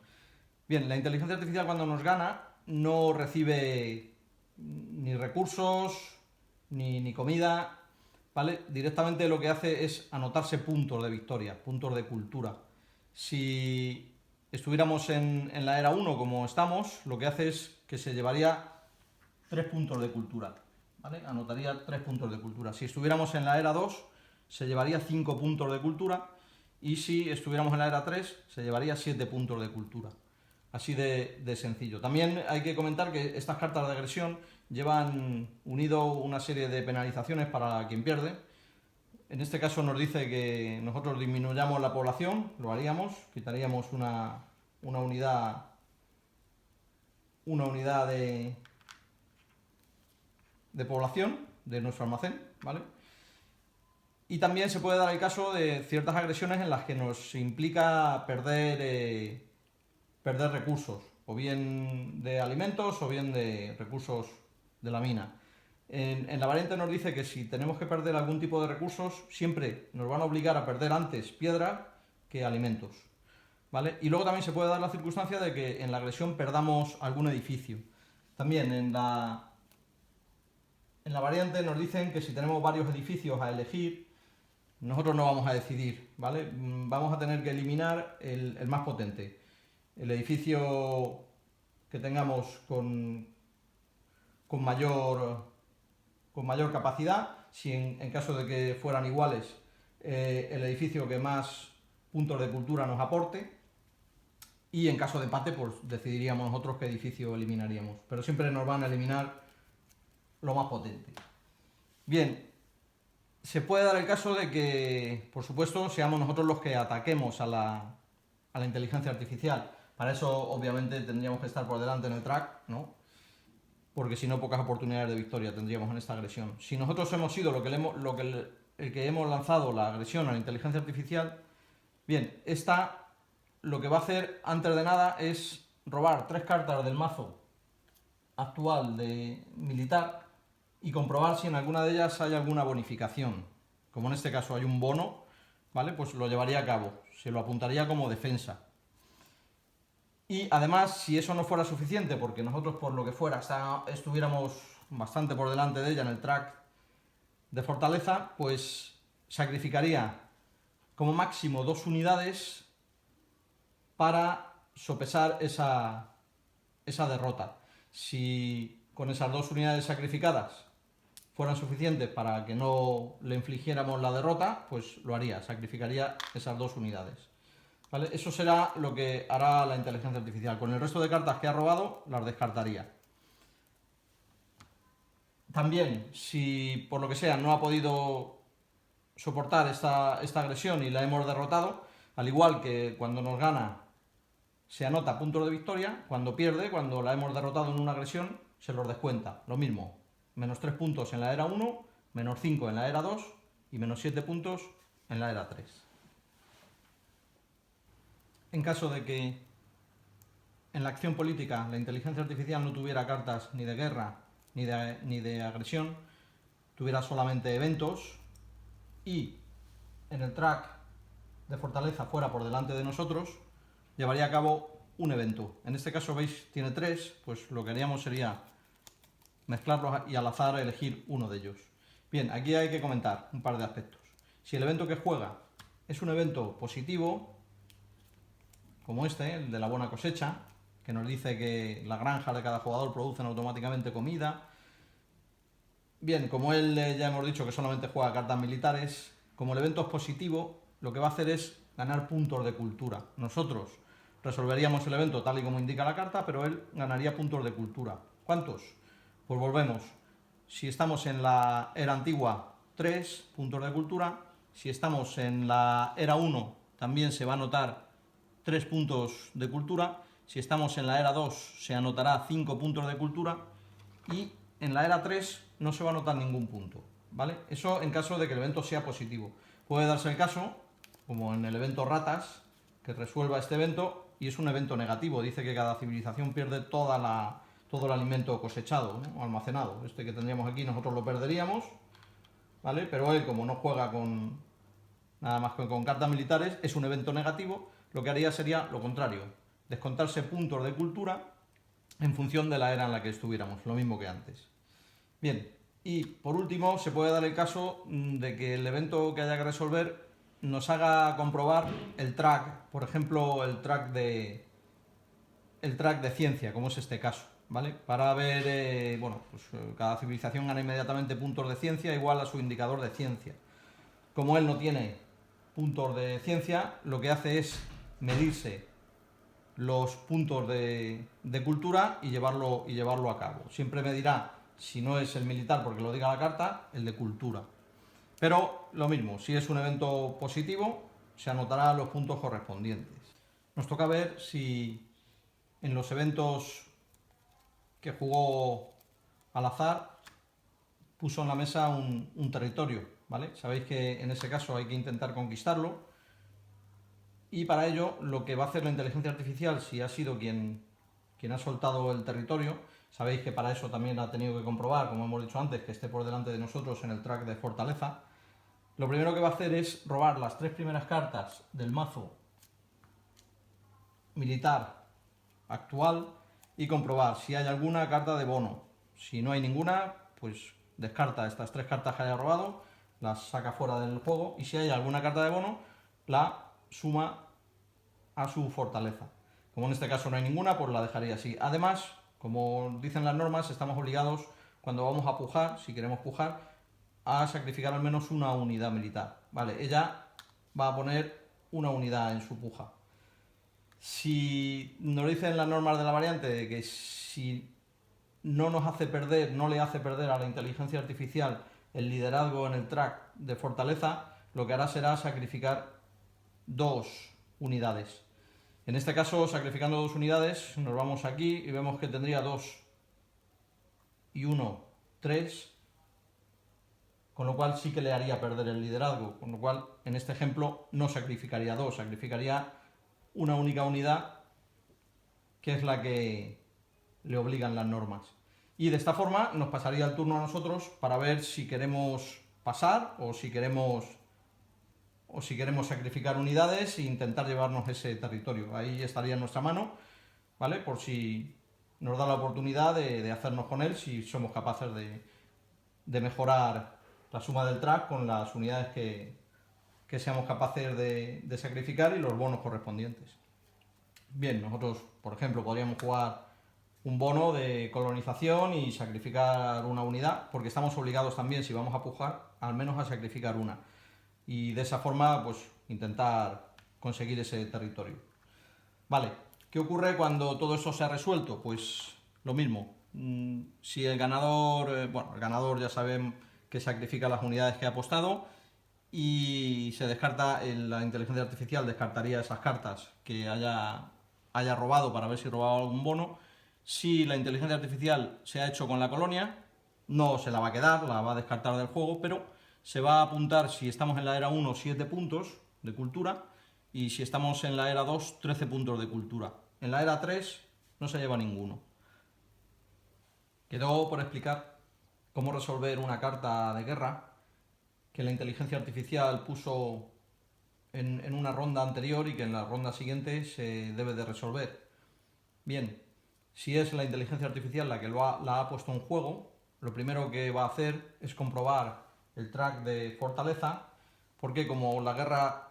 A: Bien, la inteligencia artificial cuando nos gana no recibe ni recursos, ni comida, ¿vale? Directamente lo que hace es anotarse puntos de victoria, puntos de cultura. Si estuviéramos en la era 1 como estamos, lo que hace es que se llevaría 3 puntos de cultura, ¿vale? Anotaría 3 puntos de cultura. Si estuviéramos en la era 2, se llevaría 5 puntos de cultura, y si estuviéramos en la era 3, se llevaría 7 puntos de cultura. Así de sencillo. También hay que comentar que estas cartas de agresión llevan unido una serie de penalizaciones para quien pierde. En este caso nos dice que nosotros disminuyamos la población, lo haríamos, quitaríamos una unidad de población de nuestro almacén, ¿vale? Y también se puede dar el caso de ciertas agresiones en las que nos implica perder recursos, o bien de alimentos o bien de recursos de la mina. En la variante nos dice que si tenemos que perder algún tipo de recursos, siempre nos van a obligar a perder antes piedra que alimentos, ¿vale? Y luego también se puede dar la circunstancia de que en la agresión perdamos algún edificio. También en la variante nos dicen que si tenemos varios edificios a elegir, nosotros no vamos a decidir, ¿vale? Vamos a tener que eliminar el más potente. El edificio que tengamos con mayor capacidad, si en caso de que fueran iguales, el edificio que más puntos de cultura nos aporte, y en caso de empate, pues decidiríamos nosotros qué edificio eliminaríamos, pero siempre nos van a eliminar lo más potente. Bien, se puede dar el caso de que, por supuesto, seamos nosotros los que ataquemos a la inteligencia artificial. Para eso, obviamente, tendríamos que estar por delante en el track, ¿no? Porque si no, pocas oportunidades de victoria tendríamos en esta agresión. Si nosotros hemos sido el que hemos lanzado la agresión a la inteligencia artificial, bien, esta lo que va a hacer antes de nada es robar 3 cartas del mazo actual de militar y comprobar si en alguna de ellas hay alguna bonificación. Como en este caso hay un bono, ¿vale? Pues lo llevaría a cabo, se lo apuntaría como defensa. Y además, si eso no fuera suficiente, porque nosotros por lo que fuera estuviéramos bastante por delante de ella en el track de fortaleza, pues sacrificaría como máximo 2 unidades para sopesar esa derrota. Si con esas 2 unidades sacrificadas fueran suficientes para que no le infligiéramos la derrota, pues lo haría, sacrificaría esas 2 unidades. ¿Vale? Eso será lo que hará la inteligencia artificial. Con el resto de cartas que ha robado, las descartaría. También, si por lo que sea no ha podido soportar esta agresión y la hemos derrotado, al igual que cuando nos gana se anota puntos de victoria, cuando pierde, cuando la hemos derrotado en una agresión, se los descuenta. Lo mismo, menos 3 puntos en la era 1, menos 5 en la era 2 y menos 7 puntos en la era 3. En caso de que en la acción política la inteligencia artificial no tuviera cartas ni de guerra ni de agresión, tuviera solamente eventos y en el track de fortaleza fuera por delante de nosotros, llevaría a cabo un evento. En este caso, veis, tiene 3, pues lo que haríamos sería mezclarlos y al azar elegir uno de ellos. Bien, aquí hay que comentar un par de aspectos. Si el evento que juega es un evento positivo, como este, el de la buena cosecha, que nos dice que las granjas de cada jugador producen automáticamente comida. Bien, como él ya hemos dicho que solamente juega cartas militares, como el evento es positivo, lo que va a hacer es ganar puntos de cultura. Nosotros resolveríamos el evento tal y como indica la carta, pero él ganaría puntos de cultura. ¿Cuántos? Pues volvemos. Si estamos en la era antigua, 3 puntos de cultura. Si estamos en la era 1, también se va a anotar 3 puntos de cultura. Si estamos en la era 2, se anotará 5 puntos de cultura. Y en la era 3 no se va a anotar ningún punto, ¿vale? Eso en caso de que el evento sea positivo. Puede darse el caso, como en el evento ratas, que resuelva este evento y es un evento negativo. Dice que cada civilización pierde todo el alimento cosechado, ¿no? O almacenado. Este que tendríamos aquí nosotros lo perderíamos, ¿vale? Pero él, como no juega con nada más que con cartas militares, es un evento negativo. Lo que haría sería lo contrario, descontarse puntos de cultura en función de la era en la que estuviéramos, lo mismo que antes. Bien, y por último se puede dar el caso de que el evento que haya que resolver nos haga comprobar el track, por ejemplo el track de ciencia, como es este caso, ¿vale? Para ver, cada civilización gana inmediatamente puntos de ciencia igual a su indicador de ciencia. Como él no tiene puntos de ciencia, lo que hace es medirse los puntos de cultura y llevarlo a cabo. Siempre me dirá, si no es el militar porque lo diga la carta, el de cultura. Pero lo mismo, si es un evento positivo, se anotará los puntos correspondientes. Nos toca ver si en los eventos que jugó al azar puso en la mesa un territorio, ¿vale? Sabéis que en ese caso hay que intentar conquistarlo. Y para ello, lo que va a hacer la inteligencia artificial, si ha sido quien ha soltado el territorio, sabéis que para eso también ha tenido que comprobar, como hemos dicho antes, que esté por delante de nosotros en el track de fortaleza. Lo primero que va a hacer es robar las 3 primeras cartas del mazo militar actual y comprobar si hay alguna carta de bono. Si no hay ninguna, pues descarta estas 3 cartas que haya robado, las saca fuera del juego y si hay alguna carta de bono, la suma a su fortaleza. Como en este caso no hay ninguna, pues la dejaría así. Además, como dicen las normas, estamos obligados, cuando vamos a pujar, si queremos pujar, a sacrificar al menos una unidad militar. Vale, ella va a poner una unidad en su puja. Si nos dicen las normas de la variante de que si no nos hace perder, no le hace perder a la inteligencia artificial el liderazgo en el track de fortaleza, lo que hará será sacrificar 2 unidades. En este caso, sacrificando 2 unidades, nos vamos aquí y vemos que tendría 2 y 1, 3, con lo cual sí que le haría perder el liderazgo, con lo cual en este ejemplo no sacrificaría 2, sacrificaría una única unidad, que es la que le obligan las normas. Y de esta forma nos pasaría el turno a nosotros para ver si queremos pasar o si queremos sacrificar unidades e intentar llevarnos ese territorio. Ahí estaría en nuestra mano, ¿vale? Por si nos da la oportunidad de hacernos con él, si somos capaces de mejorar la suma del track con las unidades que seamos capaces de sacrificar y los bonos correspondientes. Bien, nosotros, por ejemplo, podríamos jugar un bono de colonización y sacrificar una unidad, porque estamos obligados también, si vamos a pujar, al menos a sacrificar una. Y de esa forma, pues, intentar conseguir ese territorio. Vale, ¿qué ocurre cuando todo eso se ha resuelto? Pues lo mismo. Si el ganador, el ganador ya saben que sacrifica las unidades que ha apostado y se descarta, la inteligencia artificial descartaría esas cartas que haya robado para ver si robaba algún bono. Si la inteligencia artificial se ha hecho con la colonia, no se la va a quedar, la va a descartar del juego, pero se va a apuntar, si estamos en la era 1, 7 puntos de cultura, y si estamos en la era 2, 13 puntos de cultura. En la era 3 no se lleva ninguno. Quedó por explicar cómo resolver una carta de guerra que la inteligencia artificial puso en una ronda anterior y que en la ronda siguiente se debe de resolver. Bien, si es la inteligencia artificial la que la ha puesto en juego, lo primero que va a hacer es comprobar el track de fortaleza, porque como la guerra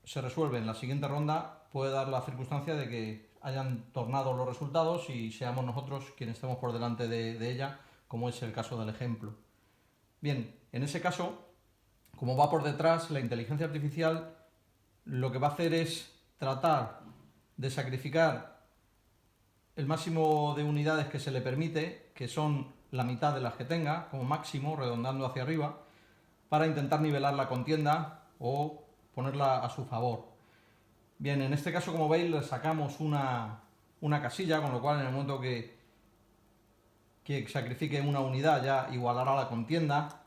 A: se resuelve en la siguiente ronda, puede dar la circunstancia de que hayan tornado los resultados y seamos nosotros quienes estemos por delante de ella, como es el caso del ejemplo. Bien, en ese caso, como va por detrás, la inteligencia artificial lo que va a hacer es tratar de sacrificar el máximo de unidades que se le permite, que son la mitad de las que tenga, como máximo, redondando hacia arriba, para intentar nivelar la contienda o ponerla a su favor. Bien, en este caso, como veis, le sacamos una casilla, con lo cual en el momento que sacrifique una unidad ya igualará la contienda.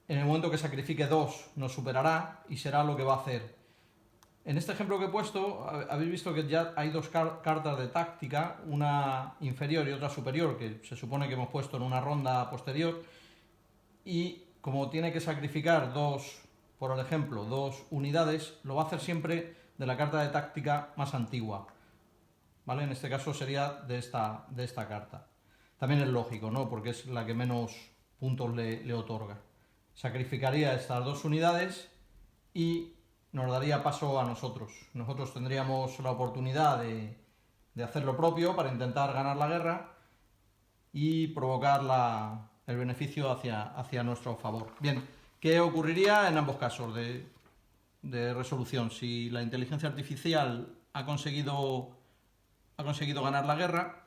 A: En el momento que sacrifique 2 nos superará y será lo que va a hacer. En este ejemplo que he puesto, habéis visto que ya hay dos cartas de táctica, una inferior y otra superior, que se supone que hemos puesto en una ronda posterior, y como tiene que sacrificar por ejemplo, 2 unidades, lo va a hacer siempre de la carta de táctica más antigua. ¿Vale? En este caso sería de esta carta. También es lógico, ¿no? Porque es la que menos puntos le otorga. Sacrificaría estas 2 unidades y nos daría paso a nosotros. Nosotros tendríamos la oportunidad de hacer lo propio para intentar ganar la guerra y provocar el beneficio hacia nuestro favor. Bien, ¿qué ocurriría en ambos casos de resolución? Si la inteligencia artificial ha conseguido ganar la guerra,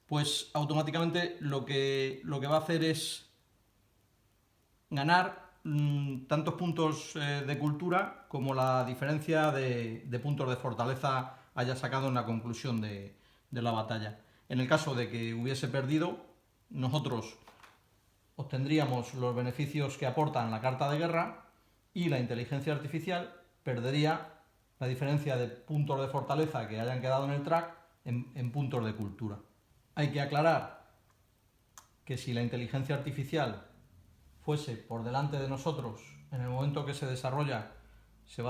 A: pues automáticamente lo que va a hacer es ganar tantos puntos de cultura como la diferencia de puntos de fortaleza haya sacado en la conclusión de la batalla. En el caso de que hubiese perdido, nosotros obtendríamos los beneficios que aportan la carta de guerra y la inteligencia artificial perdería la diferencia de puntos de fortaleza que hayan quedado en el track en puntos de cultura. Hay que aclarar que si la inteligencia artificial fuese por delante de nosotros en el momento que se va a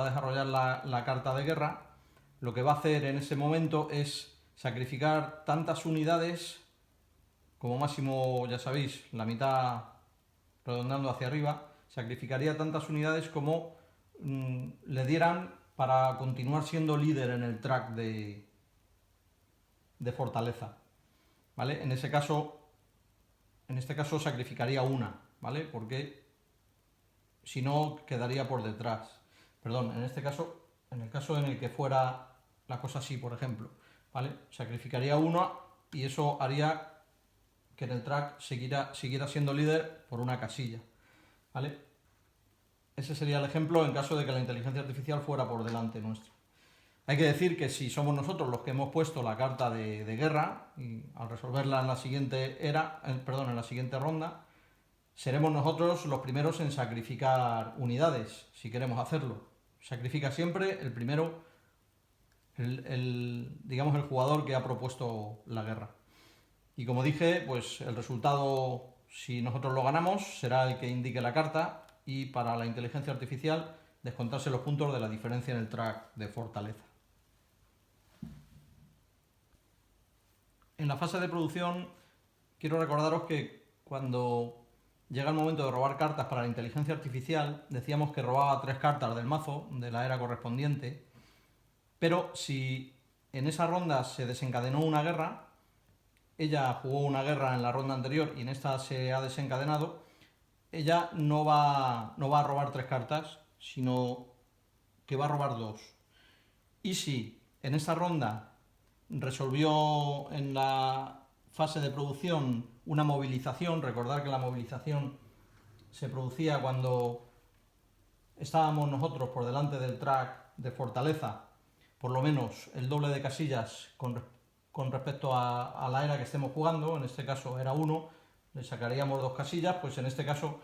A: desarrollar la carta de guerra, lo que va a hacer en ese momento es sacrificar tantas unidades, como máximo, ya sabéis, la mitad redondando hacia arriba, sacrificaría tantas unidades como le dieran para continuar siendo líder en el track de fortaleza. ¿Vale? En este caso sacrificaría una, ¿vale? Porque si no quedaría por detrás. Perdón, en el caso en el que fuera la cosa así, por ejemplo, ¿vale? Sacrificaría una y eso haría que en el track siguiera siendo líder por una casilla, ¿vale? Ese sería el ejemplo en caso de que la inteligencia artificial fuera por delante nuestra. Hay que decir que si somos nosotros los que hemos puesto la carta de guerra y al resolverla en la siguiente en la siguiente ronda, seremos nosotros los primeros en sacrificar unidades, si queremos hacerlo. Sacrifica siempre el primero, digamos el jugador que ha propuesto la guerra. Y como dije, pues el resultado, si nosotros lo ganamos, será el que indique la carta y para la inteligencia artificial descontarse los puntos de la diferencia en el track de fortaleza. En la fase de producción quiero recordaros que cuando llega el momento de robar cartas para la inteligencia artificial, decíamos que robaba 3 cartas del mazo de la era correspondiente, pero si en esa ronda se desencadenó una guerra, ella jugó una guerra en la ronda anterior y en esta se ha desencadenado, ella no va a robar 3 cartas, sino que va a robar 2. Y si en esa ronda resolvió en la fase de producción una movilización, recordar que la movilización se producía cuando estábamos nosotros por delante del track de fortaleza, por lo menos el doble de casillas con respecto a la era que estemos jugando, en este caso era 1, le sacaríamos 2 casillas, pues en este caso,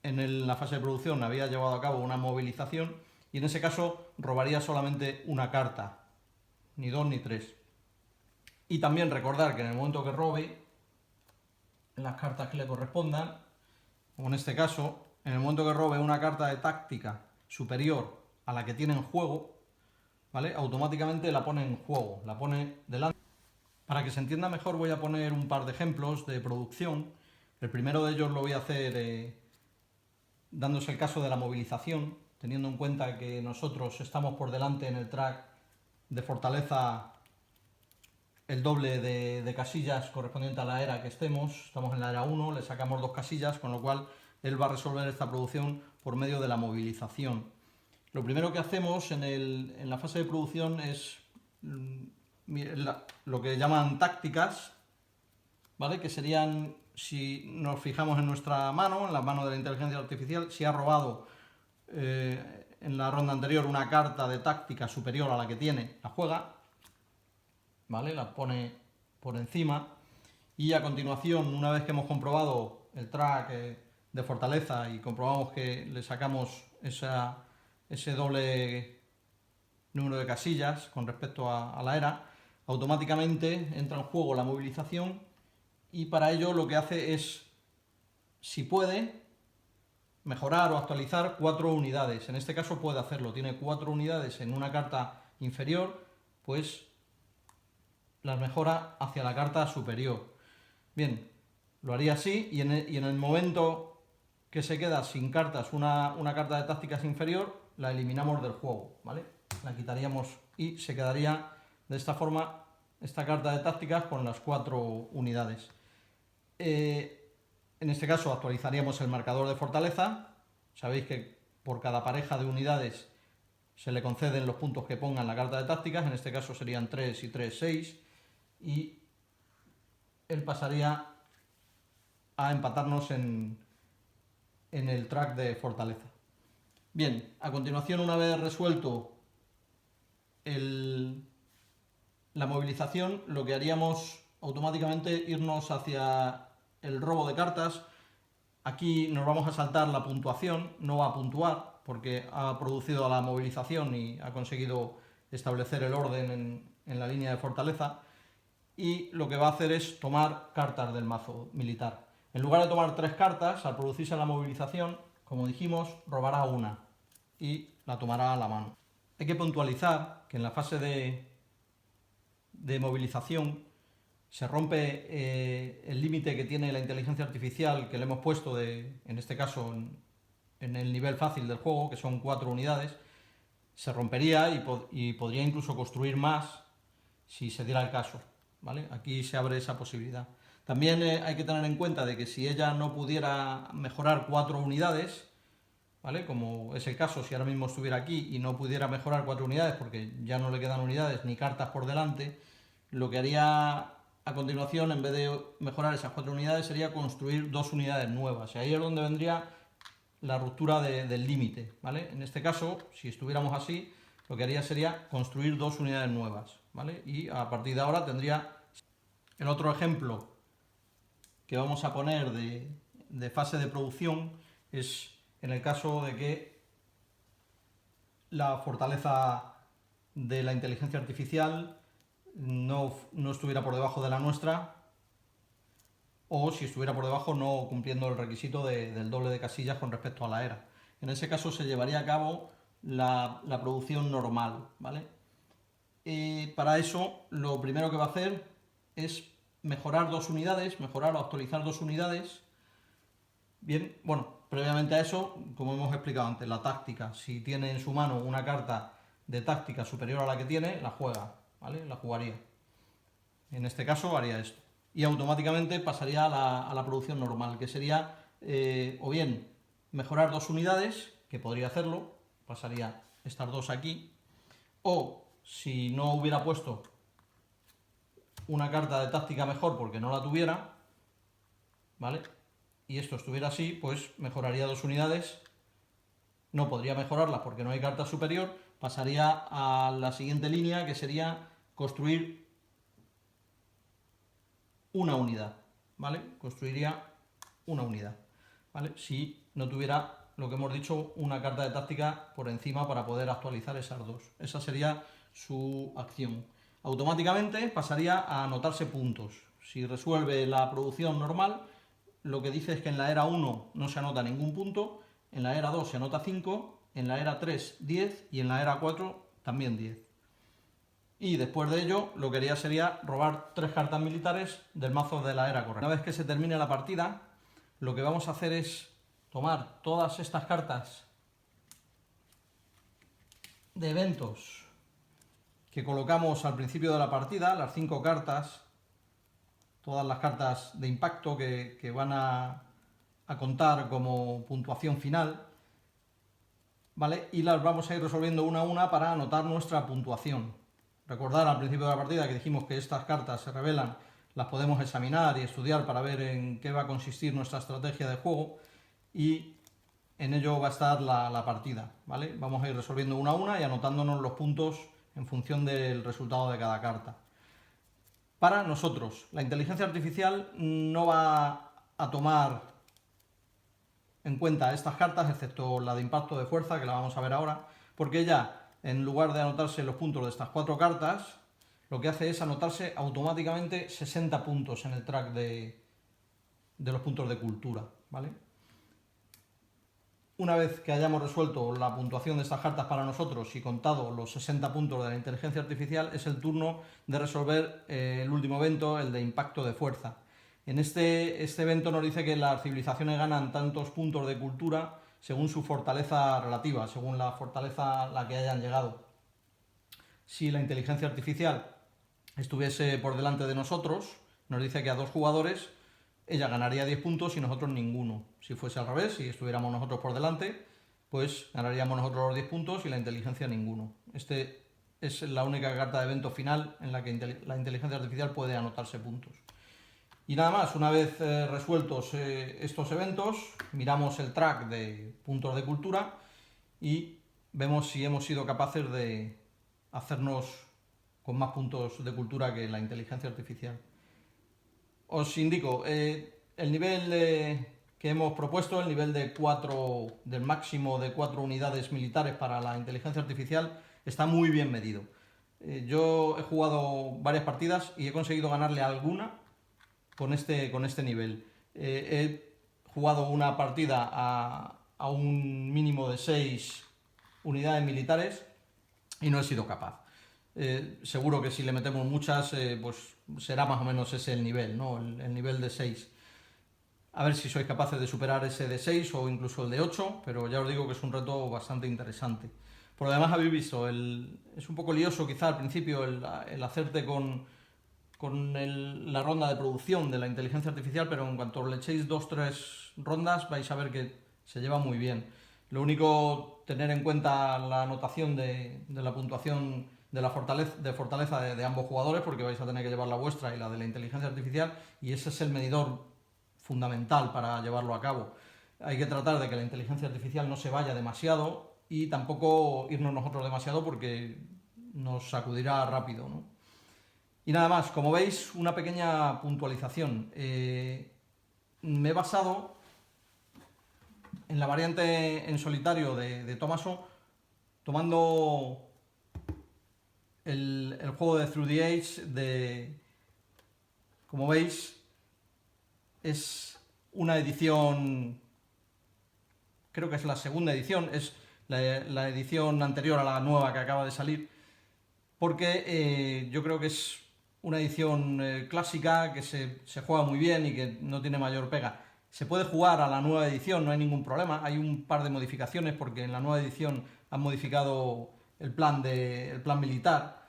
A: en la fase de producción había llevado a cabo una movilización y en ese caso robaría solamente una carta, ni 2 ni 3. Y también recordar que en el momento que robe, en las cartas que le correspondan, como en este caso, en el momento que robe una carta de táctica superior a la que tiene en juego, ¿vale? Automáticamente la pone en juego, la pone delante. Para que se entienda mejor voy a poner un par de ejemplos de producción. El primero de ellos lo voy a hacer dándose el caso de la movilización, teniendo en cuenta que nosotros estamos por delante en el track de fortaleza el doble de casillas correspondiente a la era que estamos en la era 1, le sacamos 2 casillas, con lo cual él va a resolver esta producción por medio de la movilización. Lo primero que hacemos en la fase de producción es lo que llaman tácticas, ¿vale? Que serían, si nos fijamos en nuestra mano, en la mano de la inteligencia artificial, si ha robado en la ronda anterior una carta de táctica superior a la que tiene, la juega, ¿vale? La pone por encima y a continuación, una vez que hemos comprobado el track de fortaleza y comprobamos que le sacamos ese doble número de casillas con respecto a la era, automáticamente entra en juego la movilización y para ello lo que hace es, si puede, mejorar o actualizar 4 unidades. En este caso puede hacerlo, tiene 4 unidades en una carta inferior, pues las mejora hacia la carta superior. Bien, lo haría así y en el momento que se queda sin cartas, una carta de tácticas inferior, la eliminamos del juego, ¿vale? La quitaríamos y se quedaría de esta forma esta carta de tácticas con las 4 unidades. En este caso actualizaríamos el marcador de fortaleza. Sabéis que por cada pareja de unidades se le conceden los puntos que ponga en la carta de tácticas, en este caso serían 3 y 3, 6, y él pasaría a empatarnos en el track de fortaleza. Bien, a continuación, una vez resuelto la movilización, lo que haríamos automáticamente irnos hacia el robo de cartas. Aquí nos vamos a saltar la puntuación, no va a puntuar porque ha producido la movilización y ha conseguido establecer el orden en la línea de fortaleza. Y lo que va a hacer es tomar cartas del mazo militar. En lugar de tomar 3 cartas, al producirse la movilización, como dijimos, robará una y la tomará a la mano. Hay que puntualizar que en la fase de movilización se rompe el límite que tiene la inteligencia artificial que le hemos puesto, en este caso en el nivel fácil del juego, que son 4 unidades, se rompería y podría incluso construir más si se diera el caso, ¿vale? Aquí se abre esa posibilidad. También hay que tener en cuenta de que si ella no pudiera mejorar 4 unidades, ¿vale? Como es el caso si ahora mismo estuviera aquí y no pudiera mejorar 4 unidades porque ya no le quedan unidades ni cartas por delante, lo que haría a continuación, en vez de mejorar esas 4 unidades, sería construir 2 unidades nuevas. Y ahí es donde vendría la ruptura del límite, ¿vale? En este caso, si estuviéramos así, lo que haría sería construir 2 unidades nuevas, ¿vale? Y a partir de ahora tendría el otro ejemplo que vamos a poner de fase de producción, es en el caso de que la fortaleza de la inteligencia artificial no estuviera por debajo de la nuestra, o si estuviera por debajo no cumpliendo el requisito del doble de casillas con respecto a la era. En ese caso se llevaría a cabo la producción normal, ¿vale? Para eso lo primero que va a hacer es mejorar 2 unidades, mejorar o actualizar 2 unidades. Bien, bueno, previamente a eso, como hemos explicado antes, la táctica, si tiene en su mano una carta de táctica superior a la que tiene, la juega, ¿vale? La jugaría. En este caso haría esto. Y automáticamente pasaría a la producción normal, que sería o bien mejorar 2 unidades, que podría hacerlo, pasaría estas 2 aquí, o si no hubiera puesto una carta de táctica mejor porque no la tuviera, ¿vale? Y esto estuviera así, pues mejoraría 2 unidades, no podría mejorarlas porque no hay carta superior, pasaría a la siguiente línea, que sería construir una unidad, ¿vale? Construiría una unidad, ¿vale? Si no tuviera, lo que hemos dicho, una carta de táctica por encima para poder actualizar esas dos. Esa sería su acción. Automáticamente pasaría a anotarse puntos. Si resuelve la producción normal, lo que dice es que en la era 1 no se anota ningún punto, en la era 2 se anota 5, en la era 3 10 y en la era 4 también 10. Y después de ello lo que haría sería robar 3 cartas militares del mazo de la era correcta. Una vez que se termine la partida, lo que vamos a hacer es tomar todas estas cartas de eventos que colocamos al principio de la partida, las 5 cartas, todas las cartas de impacto que van a contar como puntuación final, ¿vale? Y las vamos a ir resolviendo una a una para anotar nuestra puntuación. Recordar al principio de la partida que dijimos que estas cartas se revelan, las podemos examinar y estudiar para ver en qué va a consistir nuestra estrategia de juego, y en ello va a estar la partida, ¿vale? Vamos a ir resolviendo una a una y anotándonos los puntos en función del resultado de cada carta. Para nosotros, la inteligencia artificial no va a tomar en cuenta estas cartas, excepto la de impacto de fuerza, que la vamos a ver ahora, porque ella, en lugar de anotarse los puntos de estas 4 cartas, lo que hace es anotarse automáticamente 60 puntos en el track de los puntos de cultura, ¿vale? Una vez que hayamos resuelto la puntuación de estas cartas para nosotros y contado los 60 puntos de la inteligencia artificial, es el turno de resolver el último evento, el de impacto de fuerza. En este evento nos dice que las civilizaciones ganan tantos puntos de cultura según su fortaleza relativa, según la fortaleza a la que hayan llegado. Si la inteligencia artificial estuviese por delante de nosotros, nos dice que a 2 jugadores ella ganaría 10 puntos y nosotros ninguno. Si fuese al revés, si estuviéramos nosotros por delante, pues ganaríamos nosotros los 10 puntos y la inteligencia ninguno. Este es la única carta de evento final en la que la inteligencia artificial puede anotarse puntos. Y nada más, una vez resueltos estos eventos, miramos el track de puntos de cultura y vemos si hemos sido capaces de hacernos con más puntos de cultura que la inteligencia artificial. Os indico, el nivel que hemos propuesto, el nivel de 4, del máximo de 4 unidades militares para la inteligencia artificial, está muy bien medido. Yo he jugado varias partidas y he conseguido ganarle a alguna con este nivel. He jugado una partida a un mínimo de 6 unidades militares y no he sido capaz. Seguro que si le metemos muchas, pues será más o menos ese el nivel, ¿no? El nivel de 6. A ver si sois capaces de superar ese de 6 o incluso el de 8, pero ya os digo que es un reto bastante interesante. Por lo demás habéis visto, es un poco lioso quizá al principio el hacerte con la ronda de producción de la inteligencia artificial, pero en cuanto le echéis 2-3 rondas vais a ver que se lleva muy bien. Lo único, tener en cuenta la anotación de la puntuación de fortaleza de ambos jugadores, porque vais a tener que llevar la vuestra y la de la inteligencia artificial, y ese es el medidor fundamental para llevarlo a cabo. Hay que tratar de que la inteligencia artificial no se vaya demasiado y tampoco irnos nosotros demasiado, porque nos sacudirá rápido, ¿no? Y nada más, como veis, una pequeña puntualización. Me he basado en la variante en solitario de Tomaso, tomando el juego de Through the Age como veis, es una edición, creo que es la segunda edición, es la edición anterior a la nueva que acaba de salir, porque yo creo que es una edición clásica que se juega muy bien y que no tiene mayor pega. Se puede jugar a la nueva edición, no hay ningún problema. Hay un par de modificaciones porque en la nueva edición han modificado el plan militar,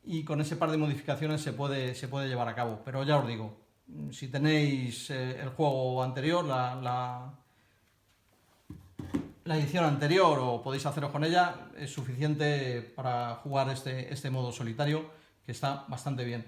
A: y con ese par de modificaciones se puede llevar a cabo. Pero ya os digo, si tenéis el juego anterior, la edición anterior, o podéis haceros con ella, es suficiente para jugar este modo solitario, que está bastante bien.